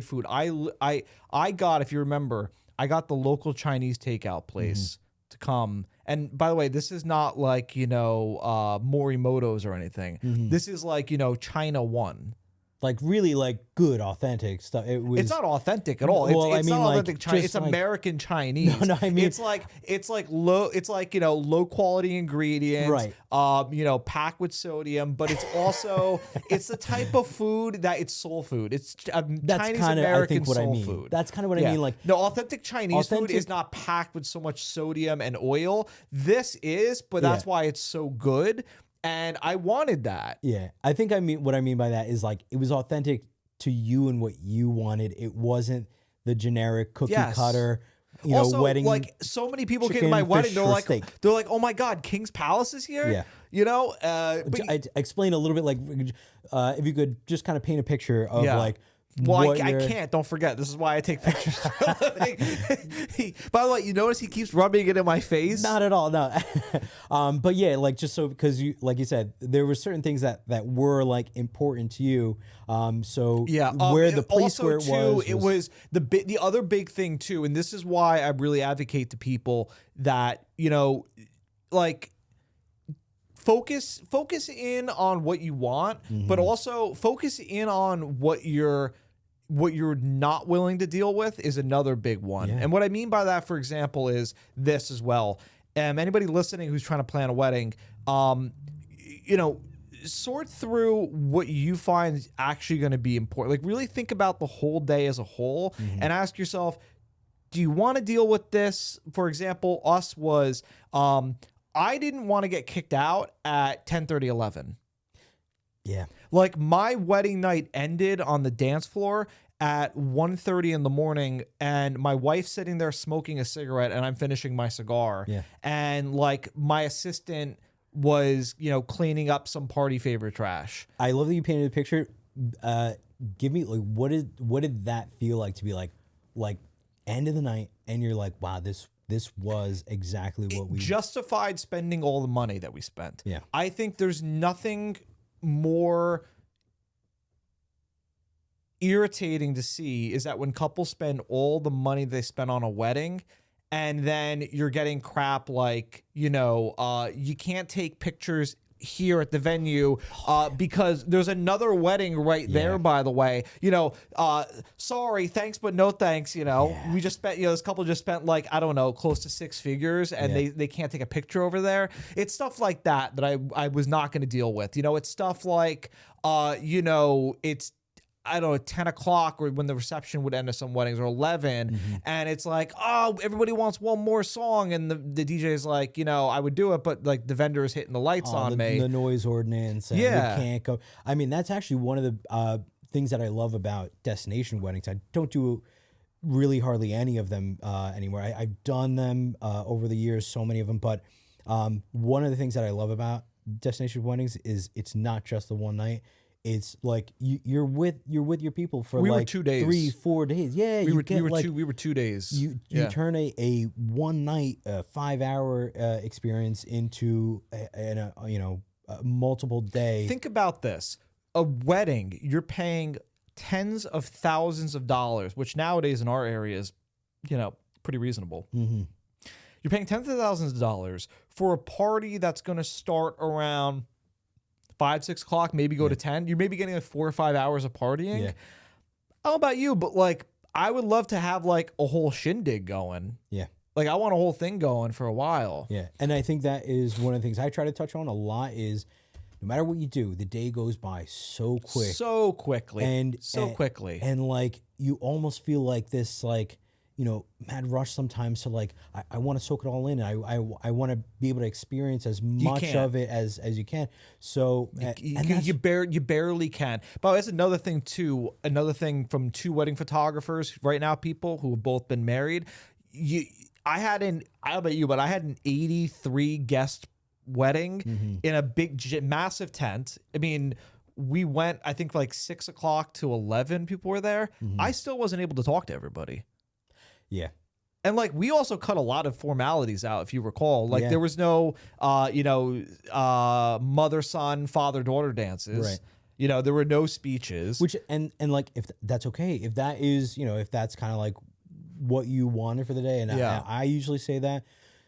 food. I got, if you remember, I got the local Chinese takeout place to come. And by the way, this is not like, you know, Morimoto's or anything. This is like, you know, China One. Like really like good authentic stuff. It's not authentic at all. Well, It's I mean, not like, authentic Chinese. It's like, American Chinese. No, I mean it's like you know, low quality ingredients, right? You know, packed with sodium, but it's also it's the type of food that it's soul food. It's Chinese American soul food. That's kind of what I mean. Like no, authentic Chinese food is not packed with so much sodium and oil. This is, but that's why it's so good. And I wanted that. Yeah. I think what I mean by that is like it was authentic to you and what you wanted. It wasn't the generic cookie cutter, you know, wedding. Like so many people came to chicken, my wedding, fish, they're or like, steak. oh my God, King's Palace is here. Yeah. You know, but I explain a little bit, like if you could just kind of paint a picture of like. Well, I can't. Don't forget. This is why I take pictures. By the way, you notice he keeps rubbing it in my face? Not at all, no. But yeah, like just so, because you, like you said, there were certain things that were like important to you. So yeah, where the place also where it was the other big thing too, and this is why I really advocate to people that, you know, like. Focus in on what you want, but also focus in on what you're not willing to deal with is another big one. Yeah. And what I mean by that, for example, is this as well. Anybody listening who's trying to plan a wedding, you know, sort through what you find is actually going to be important. Like really think about the whole day as a whole and ask yourself, do you want to deal with this? For example, us was, I didn't want to get kicked out at 10:30, 11. Yeah. Like my wedding night ended on the dance floor at 1:30 in the morning, and my wife's sitting there smoking a cigarette and I'm finishing my cigar. Yeah. And like my assistant was, you know, cleaning up some party favor trash. I love that you painted a picture. Give me like what did that feel like to be like end of the night and you're like, wow, this was exactly what we justified spending all the money that we spent. Yeah. I think there's nothing more irritating to see is that when couples spend all the money they spent on a wedding and then you're getting crap like, you know, you can't take pictures here at the venue because there's another wedding right there, by the way, you know, sorry, thanks but no thanks, you know. We just spent, you know, this couple just spent like, I don't know, close to 6 figures and they can't take a picture over there. It's stuff like that I was not going to deal with. You know, it's stuff like you know, it's I don't know, 10 o'clock or when the reception would end at some weddings, or 11. And it's like, oh, everybody wants one more song. And the DJ is like, you know, I would do it, but like the vendor is hitting the lights on me. The noise ordinance. And Yeah. We can't go. I mean, that's actually one of the things that I love about destination weddings. I don't do really hardly any of them anymore. I've done them over the years, so many of them. But one of the things that I love about destination weddings is it's not just the one night. it's like you're with your people for We were like 2 days. 3-4 days. Yeah, We you were get like 2 days. you Yeah. turn a one night 5-hour experience into a multiple day. Think about this. A wedding, you're paying tens of thousands of dollars, which nowadays in our area is, pretty reasonable. Mm-hmm. You're paying tens of thousands of dollars for a party that's going to start around 5, 6 o'clock, maybe go to 10. You're maybe getting like 4 or 5 hours of partying. Yeah. I don't know about you, but like I would love to have like a whole shindig going. Yeah. Like I want a whole thing going for a while. Yeah. And I think that is one of the things I try to touch on a lot is no matter what you do, the day goes by so quick. So quickly. And quickly. And like you almost feel like this like, mad rush sometimes to like I want to soak it all in. I want to be able to experience as much of it as you can. So you barely can. But that's another thing too. Another thing from 2 wedding photographers right now, people who have both been married. I don't know about you, but I had an 83 guest wedding in a big, massive tent. I mean, we went, I think like 6 o'clock to 11 people were there. I still wasn't able to talk to everybody. Yeah. And like we also cut a lot of formalities out, if you recall. Like there was no, mother, son, father, daughter dances. Right. There were no speeches. Which and like if that's okay, if that is if that's kind of like what you wanted for the day, and I usually say that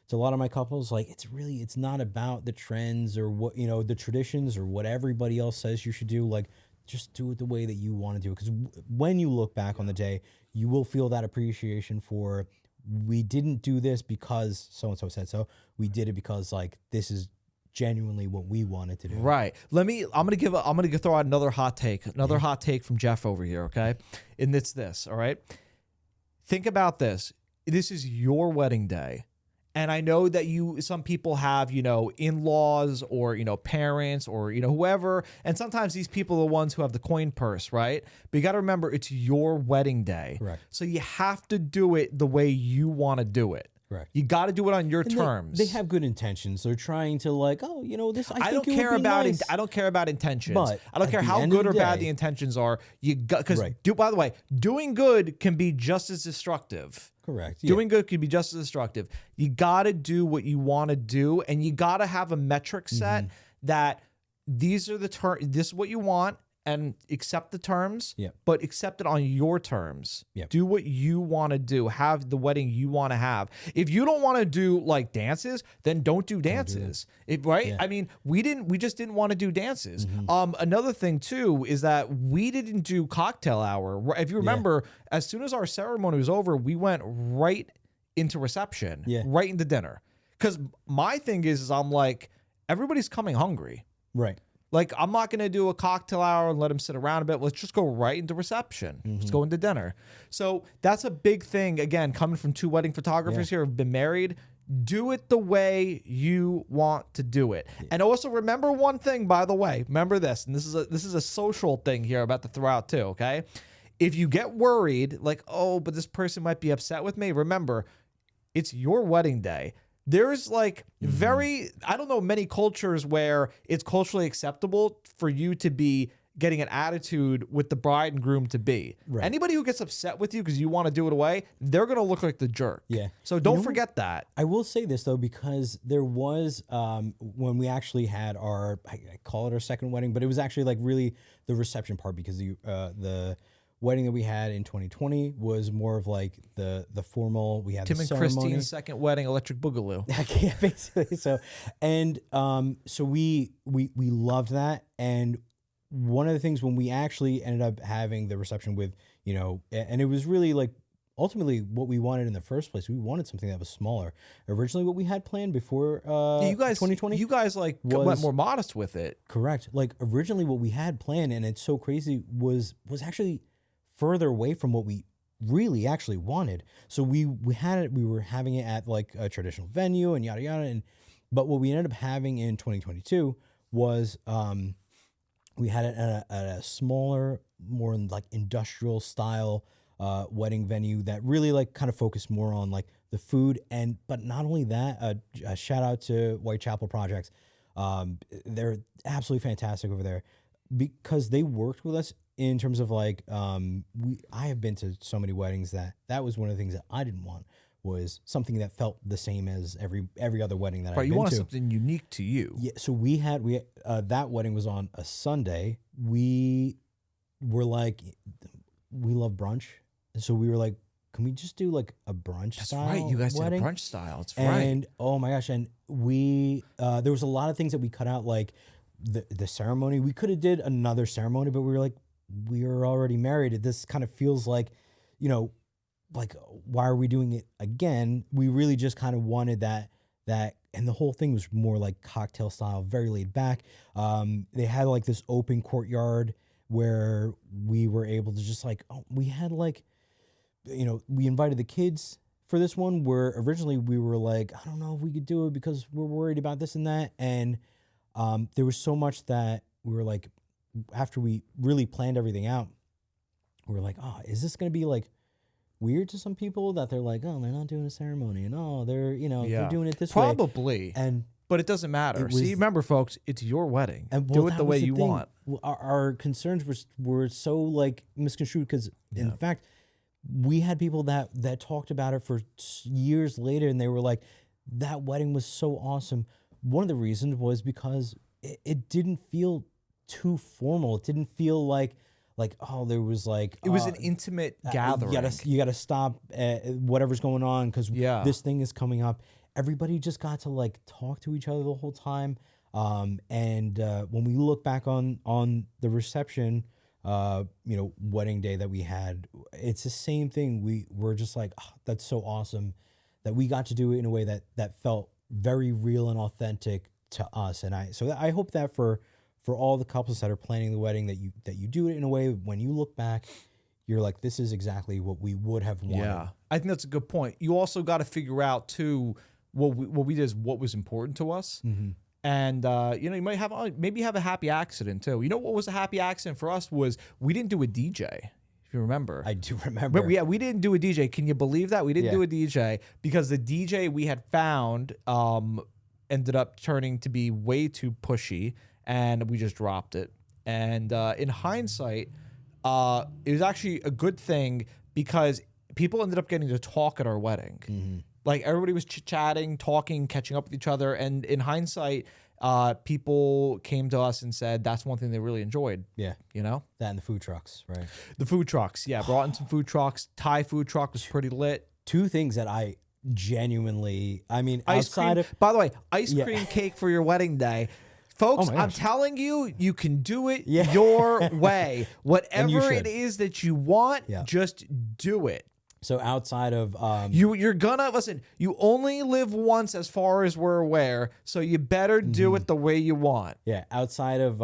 to a lot of my couples, like it's not about the trends or what the traditions or what everybody else says you should do. Like just do it the way that you want to do it. Because when you look back on the day, you will feel that appreciation for we didn't do this because so and so said so. We did it because like this is genuinely what we wanted to do. Right. I'm gonna throw out another hot take. Hot take from Jeff over here. Okay, and it's this. All right. Think about this. This is your wedding day. And I know that some people have, in-laws or, parents or, whoever. And sometimes these people are the ones who have the coin purse, right? But you got to remember, it's your wedding day. Correct. So you have to do it the way you want to do it. Correct. You got to do it on your terms. They have good intentions. They're trying to like, this. I don't think care about nice. I don't care about intentions. But I don't care how good or bad the intentions are. You got because by the way, doing good can be just as destructive. Correct. Doing good can be just as destructive. You got to do what you want to do, and you got to have a metric set that these are the terms. This is what you want, and accept the terms. But accept it on your terms. Do what you want to do. Have the wedding you want to have. If you don't want to do like dances, then don't do dances. I mean, we just didn't want to do dances. Another thing too is that we didn't do cocktail hour. If you remember, as soon as our ceremony was over, we went right into reception, right into dinner. Because my thing is I'm like, everybody's coming hungry. Right. Like, I'm not going to do a cocktail hour and let them sit around a bit. Let's just go right into reception. Let's go into dinner. So that's a big thing. Again, coming from 2 wedding photographers here who've been married, do it the way you want to do it. And also remember one thing, by the way. Remember this, and this is a social thing here I'm about to throw out too, okay? If you get worried, like, oh, but this person might be upset with me, remember, it's your wedding day. There's like I don't know many cultures where it's culturally acceptable for you to be getting an attitude with the bride and groom to be. Right. Anybody who gets upset with you because you want to do it away, they're going to look like the jerk. Yeah. So don't forget that. I will say this though, because there was, when we actually had I call it our second wedding, but it was actually like really the reception part because the wedding that we had in 2020 was more of like the formal. We had Tim the and ceremony. Christine's second wedding, Electric Boogaloo. Yeah, basically. So we loved that. And one of the things when we actually ended up having the reception with, and it was really like ultimately what we wanted in the first place. We wanted something that was smaller. Originally, what we had planned before you guys, 2020, you guys went more modest with it. Correct. Like originally, what we had planned, and it's so crazy, was actually further away from what we really actually wanted. So we were having it at like a traditional venue and yada yada. But what we ended up having in 2022 was we had it at a smaller, more like industrial style wedding venue that really like kind of focused more on like the food. But not only that, a shout out to Whitechapel Projects. They're absolutely fantastic over there. because they worked with us in terms of like I have been to so many weddings that was one of the things that I didn't want, was something that felt the same as every other wedding that I've Right, you been want to. something unique to you. Yeah, so we that wedding was on a Sunday. We were like, we love brunch, and so we were like, can we just do like a brunch That's style right. You guys wedding? did a brunch style. That's And right. oh my gosh, and we there was a lot of things that we cut out, like the ceremony. We could have did another ceremony, but we were like, we are already married. This kind of feels like, you know, like, why are we doing it again? We really just kind of wanted that, and the whole thing was more like cocktail style, very laid back. They had like this open courtyard where we were able to just like, we had like, you know, we invited the kids for this one, where originally we were like, I don't know if we could do it because we're worried about this and that. And there was so much that we were like, after we really planned everything out, we were like, oh, is this going to be like weird to some people, that they're like, oh, they're not doing a ceremony, and oh, they're, you know, they're doing it this way. Probably. And But it doesn't matter. It was- See, remember, folks, it's your wedding. and Do well, it that the was way you thing. want. Well, our concerns were so like misconstrued, because in fact, we had people that talked about it for years later, and they were like, that wedding was so awesome. One of the reasons was because it didn't feel too formal. It didn't feel like oh, there was like, It was an intimate gathering. You gotta stop whatever's going on, because Yeah. this thing is coming up. Everybody just got to like talk to each other the whole time. And when we look back on the reception, you know, wedding day that we had, it's the same thing. We're just like, oh, that's so awesome that we got to do it in a way that felt very real and authentic to us. And I hope that for all the couples that are planning the wedding, that you do it in a way, when you look back, you're like, this is exactly what we would have wanted. Yeah, I think that's a good point. You also got to figure out too, what we did is what was important to us. Mm-hmm. And you know, you might have maybe have a happy accident too. You know what was a happy accident for us was we didn't do a DJ. If you remember, I do remember. But yeah, we didn't do a DJ. Can you believe that we didn't do a DJ because the DJ we had found ended up turning to be way too pushy, and we just dropped it. And in hindsight, it was actually a good thing because people ended up getting to talk at our wedding. Mm-hmm. Like everybody was chit-chatting, talking, catching up with each other. And in hindsight, people came to us and said that's one thing they really enjoyed. Yeah. You know? That and the food trucks, right? The food trucks. Yeah, brought in some food trucks. Thai food truck was pretty lit. Two things that I genuinely, I mean, Ice outside cream. of, By the way, ice cream cake for your wedding day. Folks, Oh my I'm gosh. telling you, you can do it Yeah. your way. Whatever should. it is that you want, Yeah. just do it. so outside of, You're gonna listen. You only live once, as far as we're aware. So you better do it the way you want. yeah, outside of,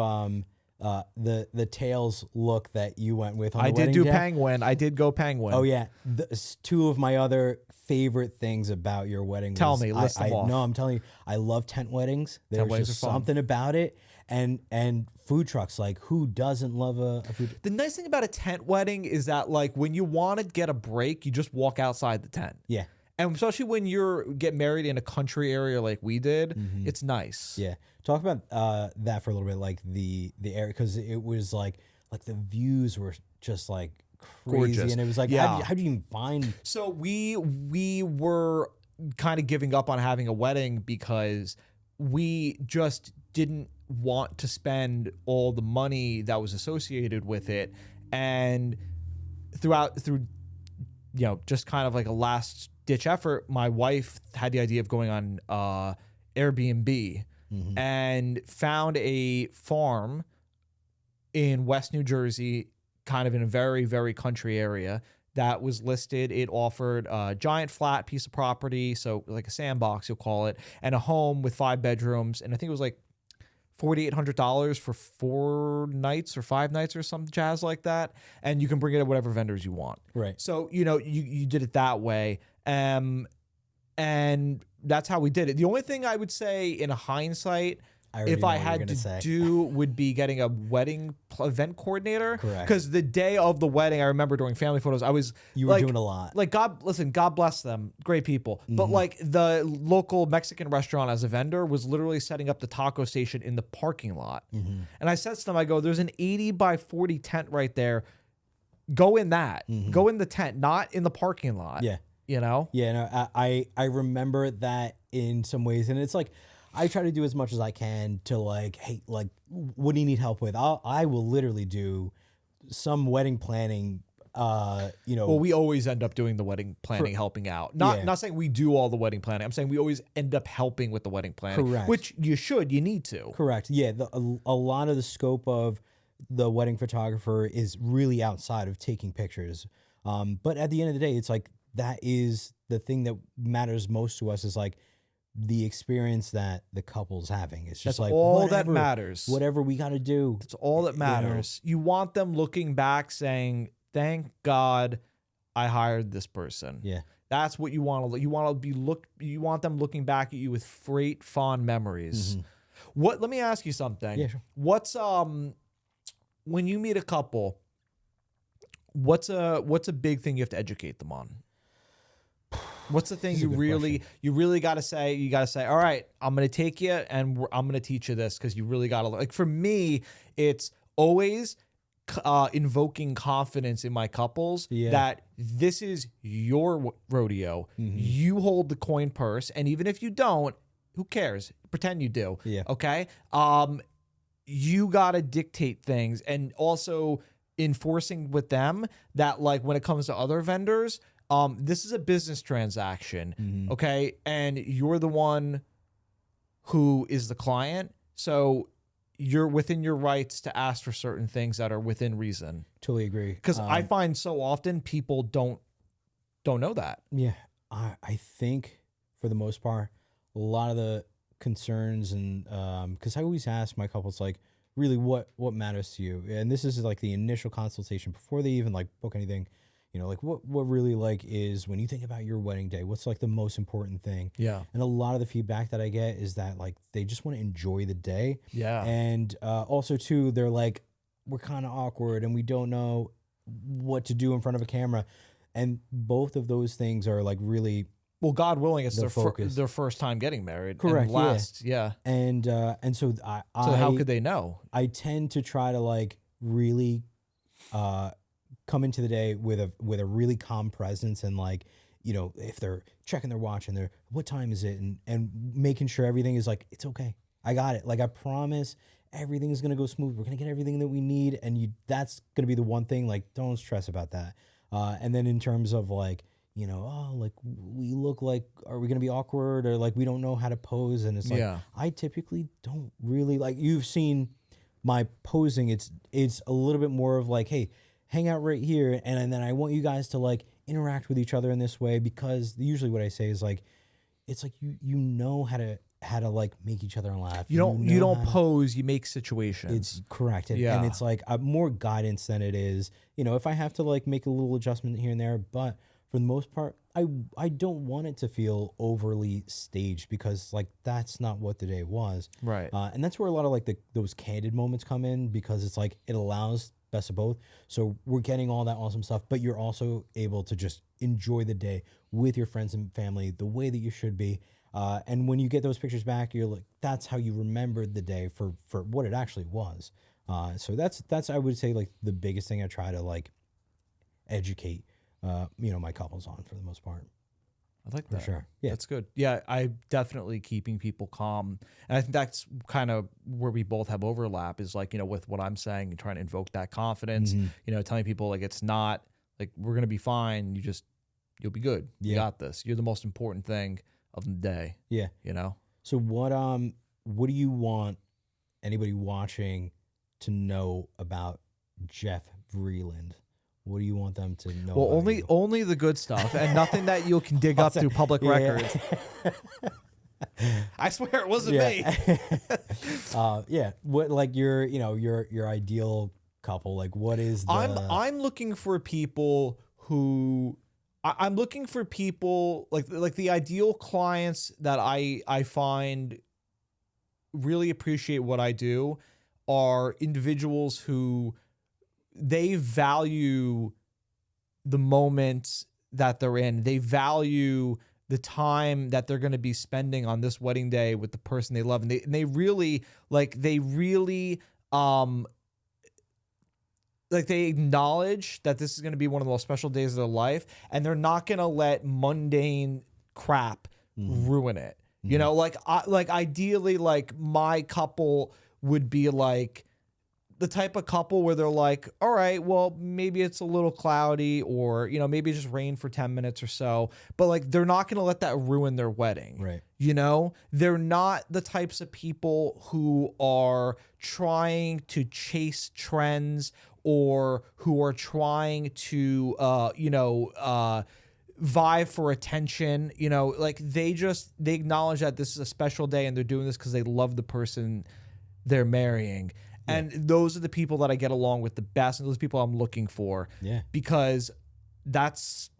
the tails look that you went with on the I did wedding do day. penguin. I did go penguin. Oh yeah, two of my other favorite things about your wedding. Tell me, list them off. No, I'm telling you, I love tent weddings. There's weddings just are fun. something about it, and food trucks. Like, who doesn't love a food? The nice thing about a tent wedding is that, like, when you want to get a break, you just walk outside the tent. Yeah, And especially when you're getting married in a country area like we did, it's nice. yeah. Talk about that for a little bit, like the area, because it was like the views were just like crazy, Gorgeous. and it was like, Yeah. how do you even find? So we were kind of giving up on having a wedding because we just didn't want to spend all the money that was associated with it. And through you know, just kind of like a last ditch effort, my wife had the idea of going on Airbnb and found a farm in West New Jersey, kind of in a very, very country area that was listed. It offered a giant flat piece of property, so like a sandbox, you'll call it, and a home with 5 bedrooms. And I think it was like $4,800 for 4 nights or 5 nights or some jazz like that. And you can bring it at whatever vendors you want. Right. So, you know, you did it that way. And that's how we did it. The only thing I would say in hindsight, already if know I what you're had gonna to say. do would be getting a wedding event coordinator. Correct. Because the day of the wedding, I remember during family photos, I was You were like, doing a lot. like God bless them, great people. But like the local Mexican restaurant as a vendor was literally setting up the taco station in the parking lot. And I said to them, I go, there's an 80 by 40 tent right there. Go in that. Go in the tent, not in the parking lot. Yeah. You know? Yeah, no, I remember that in some ways, and it's like I try to do as much as I can to like, hey, like, what do you need help with? I will literally do some wedding planning. Well, we always end up doing the wedding planning, helping out. Not saying we do all the wedding planning. I'm saying we always end up helping with the wedding planning. Correct. Which you should. You need to. Correct. Yeah, a lot of the scope of the wedding photographer is really outside of taking pictures. But at the end of the day, it's like that is the thing that matters most to us is like the experience that the couple's having. It's just That's like all that matters. Whatever we got to do. That's all that matters. You want them looking back saying, "Thank God I hired this person." Yeah. That's what you want to. You want them looking back at you with great fond memories. What? Let me ask you something. Yeah, sure. What's when you meet a couple, what's a big thing you have to educate them on? What's the thing you really got to say? You got to say, all right, I'm going to take you and I'm going to teach you this because you really got to like. For me, it's always invoking confidence in my couples that this is your rodeo. You hold the coin purse, and even if you don't, who cares? Pretend you do. Yeah. Okay. You got to dictate things, and also enforcing with them that like when it comes to other vendors. This is a business transaction, okay? And you're the one who is the client, so you're within your rights to ask for certain things that are within reason. Totally agree. Because I find so often people don't know that. Yeah, I think for the most part, a lot of the concerns and because I always ask my couples like, really, what matters to you? And this is like the initial consultation before they even like book anything. You know, like what really like is when you think about your wedding day, what's like the most important thing? Yeah. And a lot of the feedback that I get is that like they just want to enjoy the day. Yeah. And also too, they're like, we're kind of awkward and we don't know what to do in front of a camera. And both of those things are like really, well, God willing, it's focus. their first time getting married. Correct. And last, yeah. And so So how could they know? I tend to try to like really come into the day with a really calm presence and like, you know, if they're checking their watch and they're what time is it and making sure everything is like, it's okay. I got it. Like I promise everything is gonna go smooth. We're gonna get everything that we need, and that's gonna be the one thing. Like don't stress about that. And then in terms of like, you know, oh, like we look like, are we gonna be awkward or like we don't know how to pose? And it's like I typically don't really like. You've seen my posing. It's a little bit more of like, hey, hang out right here, and then I want you guys to like interact with each other in this way, because usually what I say is like, it's like you know how to like make each other laugh. You don't pose, you make situations. It's correct. And it's like more guidance than it is, you know, if I have to like make a little adjustment here and there, but for the most part, I don't want it to feel overly staged, because like that's not what the day was. Right. And that's where a lot of like those candid moments come in, because it's like it allows best of both. So we're getting all that awesome stuff, but you're also able to just enjoy the day with your friends and family the way that you should be. And when you get those pictures back, you're like, that's how you remembered the day for what it actually was. So that's I would say like the biggest thing I try to like educate you know, my couples on for the most part. I like that. For sure. Yeah. That's good. Yeah, I definitely keeping people calm. And I think that's kind of where we both have overlap, is like, you know, with what I'm saying and trying to invoke that confidence, you know, telling people like it's not like we're going to be fine. You'll be good. You got this. You're the most important thing of the day. Yeah. You know? So what do you want anybody watching to know about Jeff Vreeland? What do you want them to know? Well, only the good stuff, and nothing that you can dig up through public records. I swear it wasn't me. Yeah. What, like your ideal couple? Like what is the... I'm looking for people who I'm looking for people like the ideal clients that I find really appreciate what I do are individuals who they value the moment that they're in. They value the time that they're going to be spending on this wedding day with the person they love. And they really they acknowledge that this is going to be one of the most special days of their life, and they're not going to let mundane crap ruin it. You know, like ideally, like my couple would be like the type of couple where they're like, all right, well, maybe it's a little cloudy, or, you know, maybe it just rained for 10 minutes or so, but like, they're not going to let that ruin their wedding. Right. You know, they're not the types of people who are trying to chase trends, or who are trying to, vie for attention. You know, like they acknowledge that this is a special day and they're doing this because they love the person they're marrying. And those are the people that I get along with the best, and those people I'm looking for. Yeah. Because that's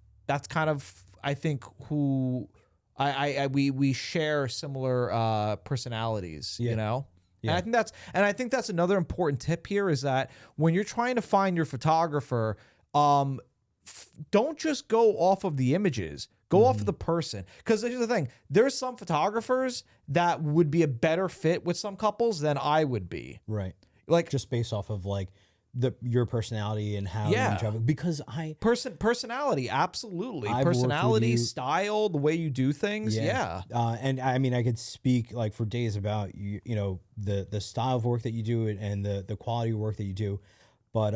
kind of, I think, who we share similar personalities, you know? Yeah. And I think that's another important tip here, is that when you're trying to find your photographer, don't just go off of the images. Go off of the person. Because here's the thing. There's some photographers that would be a better fit with some couples than I would be. Right. Like, just based off of like your personality and how you travel. Because personality, absolutely. I've Personality, style, the way you do things. Yeah. And I mean, I could speak like for days about you know, the style of work that you do and the quality of work that you do. But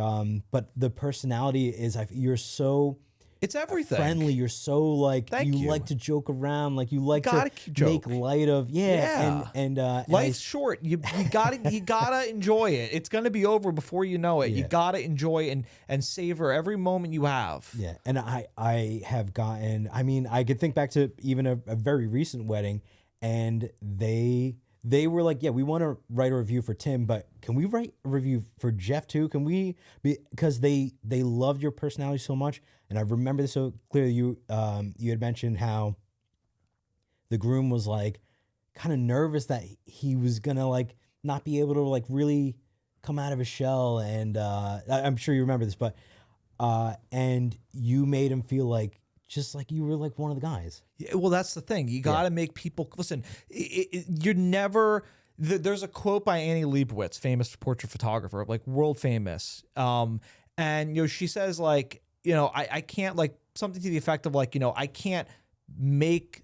the personality is, you're so It's everything. friendly. You're so like, Thank you. like to joke around, like you like gotta to make light of and life's short. You gotta enjoy it. It's gonna be over before you know it. You gotta enjoy and savor every moment you have. Yeah. And I have gotten, I mean, I could think back to even a very recent wedding, and they were like, yeah, we want to write a review for Tim, but can we write a review for Jeff too? Can we because they loved your personality so much. And I remember this so clearly. You had mentioned how the groom was like kind of nervous that he was gonna like not be able to like really come out of his shell, and I'm sure you remember this, but and you made him feel like just like you were like one of the guys. Yeah, well, that's the thing. You got to make people listen. You're never. There's a quote by Annie Leibovitz, famous portrait photographer, like world famous. And you know, she says like, you know, I can't, like, something to the effect of like, you know, I can't make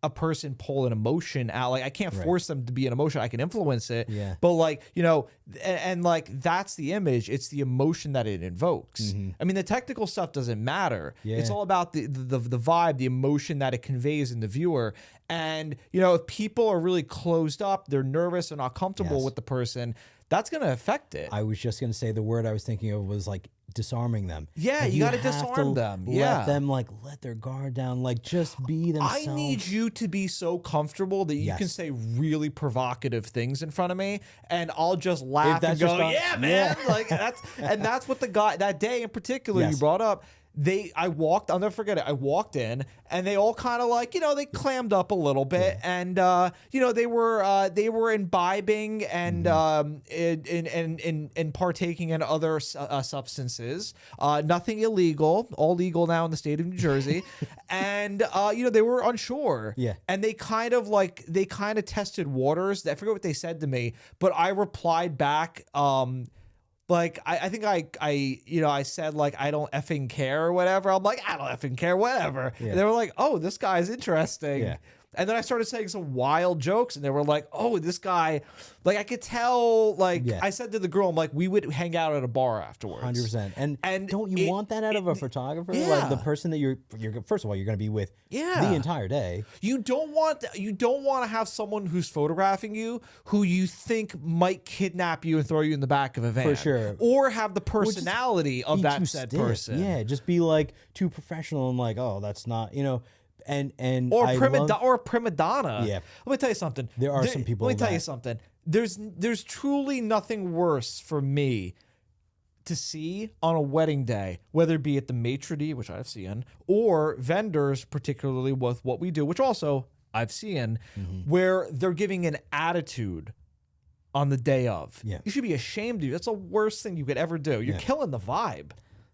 a person pull an emotion out. Like, I can't force them to be an emotion. I can influence it. Yeah. But like, you know, and like, that's the image. It's the emotion that it invokes. I mean, the technical stuff doesn't matter. Yeah. It's all about the vibe, the emotion that it conveys in the viewer. And, you know, if people are really closed up, they're nervous, they're not comfortable with the person, that's going to affect it. I was just going to say the word I was thinking of was like disarming them. Yeah, like, you got to have disarm them. Yeah. Let them like let their guard down, like just be themselves. I need you to be so comfortable that you can say really provocative things in front of me, and I'll just laugh and go, yeah, man. Like that's what the guy that day in particular you brought up. I'll never forget it. I walked in and they all kind of like, you know, they clammed up a little bit, and you know, they were imbibing and and partaking in other substances. Nothing illegal, all legal now in the state of New Jersey, and you know, they were unsure. Yeah, and they kind of tested waters. I forget what they said to me, but I replied back. Like, I think I said, like, I don't effing care or whatever. I'm like, I don't effing care, whatever. Yeah. And they were like, oh, this guy's interesting. Yeah. And then I started saying some wild jokes, and they were like, oh, this guy, like, I could tell, like, I said to the girl, I'm like, we would hang out at a bar afterwards. 100%. And don't you want that out of a photographer? Yeah. Like, the person that you're first of all, you're going to be with the entire day. You don't want to have someone who's photographing you who you think might kidnap you and throw you in the back of a van. For sure. Or have the personality of that said person. Yeah, just be, like, too professional and, like, oh, that's not, you know... or a prima donna. Yeah. Let me tell you something. There are some people. Let me tell you something. There's truly nothing worse for me to see on a wedding day, whether it be at the maitre d', which I've seen, or vendors, particularly with what we do, which also I've seen where they're giving an attitude on the day of. Yeah. You should be ashamed of you. That's the worst thing you could ever do. You're killing the vibe.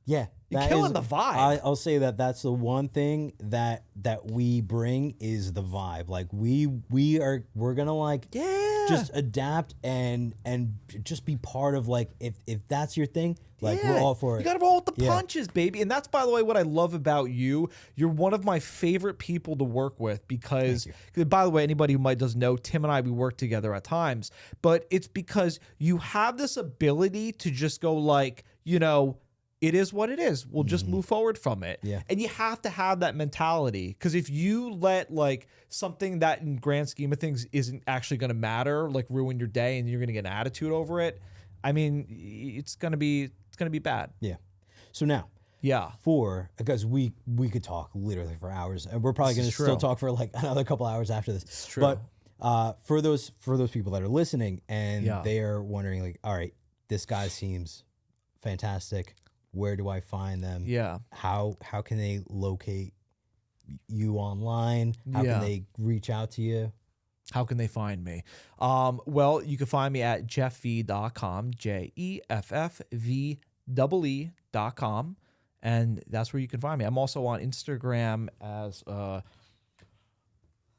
Yeah, You're that killing is- the vibe. I'll say that that's the one thing that we bring is the vibe. Like we're gonna like just adapt and just be part of like if that's your thing, like we're all for it. You got to roll with the punches, baby. And that's, by the way, what I love about you. You're one of my favorite people to work with because, by the way, anybody who doesn't know, Tim and I, we work together at times. But it's because you have this ability to just go like, you know, it is what it is. We'll just move forward from it. Yeah. And you have to have that mentality because if you let like something that in grand scheme of things isn't actually going to matter, like ruin your day and you're going to get an attitude over it, I mean, it's going to be bad. Yeah. So now, because we could talk literally for hours, and we're probably going to still talk for like another couple hours after this. It's true. But for those people that are listening and they are wondering, like, all right, this guy seems fantastic. Where do I find them? Yeah. How can they locate you online? How can they reach out to you? How can they find me? Well, you can find me at jeffv.com, JEFFVEE.com, and that's where you can find me. I'm also on Instagram as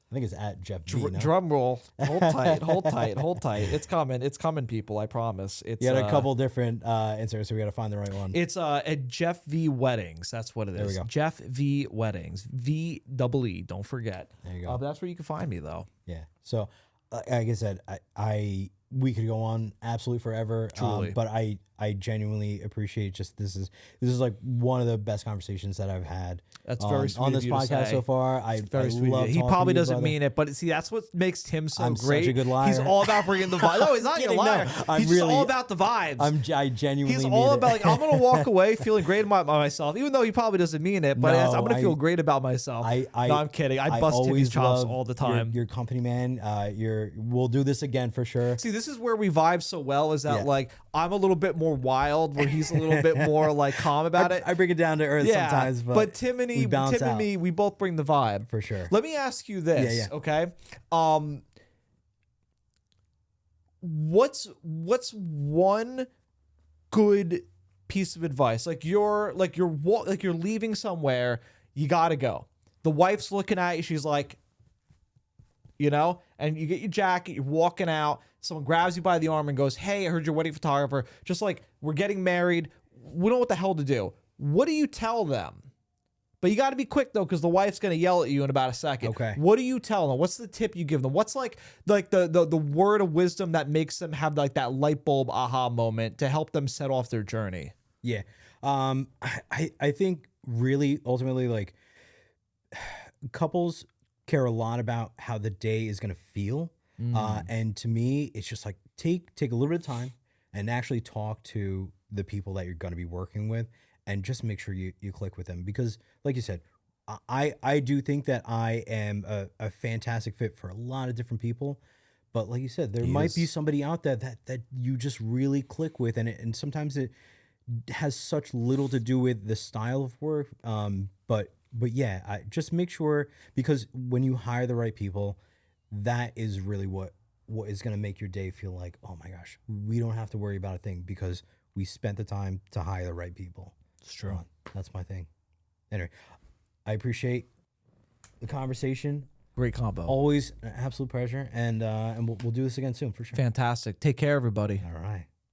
I think it's at Jeff V, no? drum roll. Hold tight, hold tight, hold tight. It's coming, people. I promise. It's you had a couple different inserts, so we got to find the right one. It's at Jeff V Weddings. That's what it is. There we go. Jeff V Weddings. VEE. Don't forget. There you go. But that's where you can find me, though. Yeah. So, like I said, we could go on absolutely forever. Truly. But I genuinely appreciate just this is like one of the best conversations that I've had. That's very sweet on of this you to podcast say. so far. I Very sweet. love He talking probably to you, doesn't brother. mean it, but see, that's what makes Tim so I'm great. such a good liar. He's all about bringing the vibe. No, he's not a Kidding, liar. no. He's just all about the vibes. I genuinely He's mean all it. about like I'm gonna walk away feeling great about myself, even though he probably doesn't mean it. But No, I'm gonna feel great about myself. No, I'm kidding. I bust Timmy's always chops love all the time. Your company, man. We'll do this again for sure. See, this is where we vibe so well. Is that Yeah. like I'm a little bit more wild, where he's a little bit more like calm about it. I bring it down to earth sometimes, but Tim and balance me, we both bring the vibe for sure. Let me ask you this, okay? What's one good piece of advice? Like you're leaving somewhere, you gotta go. The wife's looking at you, she's like, you know, and you get your jacket, you're walking out, someone grabs you by the arm and goes, "Hey, I heard you're a wedding photographer. Just like we're getting married, we don't know what the hell to do." What do you tell them? But you got to be quick though, because the wife's gonna yell at you in about a second. Okay. What do you tell them? What's the tip you give them? What's like the word of wisdom that makes them have like that light bulb aha moment to help them set off their journey? Yeah. I think really ultimately like couples care a lot about how the day is gonna feel. And to me, it's just like take a little bit of time and actually talk to the people that you're gonna be working with. And just make sure you click with them because, like you said, I do think that I am a fantastic fit for a lot of different people. But like you said, there might be somebody out there that you just really click with, and sometimes it has such little to do with the style of work. But yeah, I just make sure, because when you hire the right people, that is really what is going to make your day feel like, oh my gosh, we don't have to worry about a thing because we spent the time to hire the right people. It's true. That's my thing. Anyway, I appreciate the conversation. Great combo. Always an absolute pleasure, and we'll do this again soon for sure. Fantastic. Take care, everybody. All right.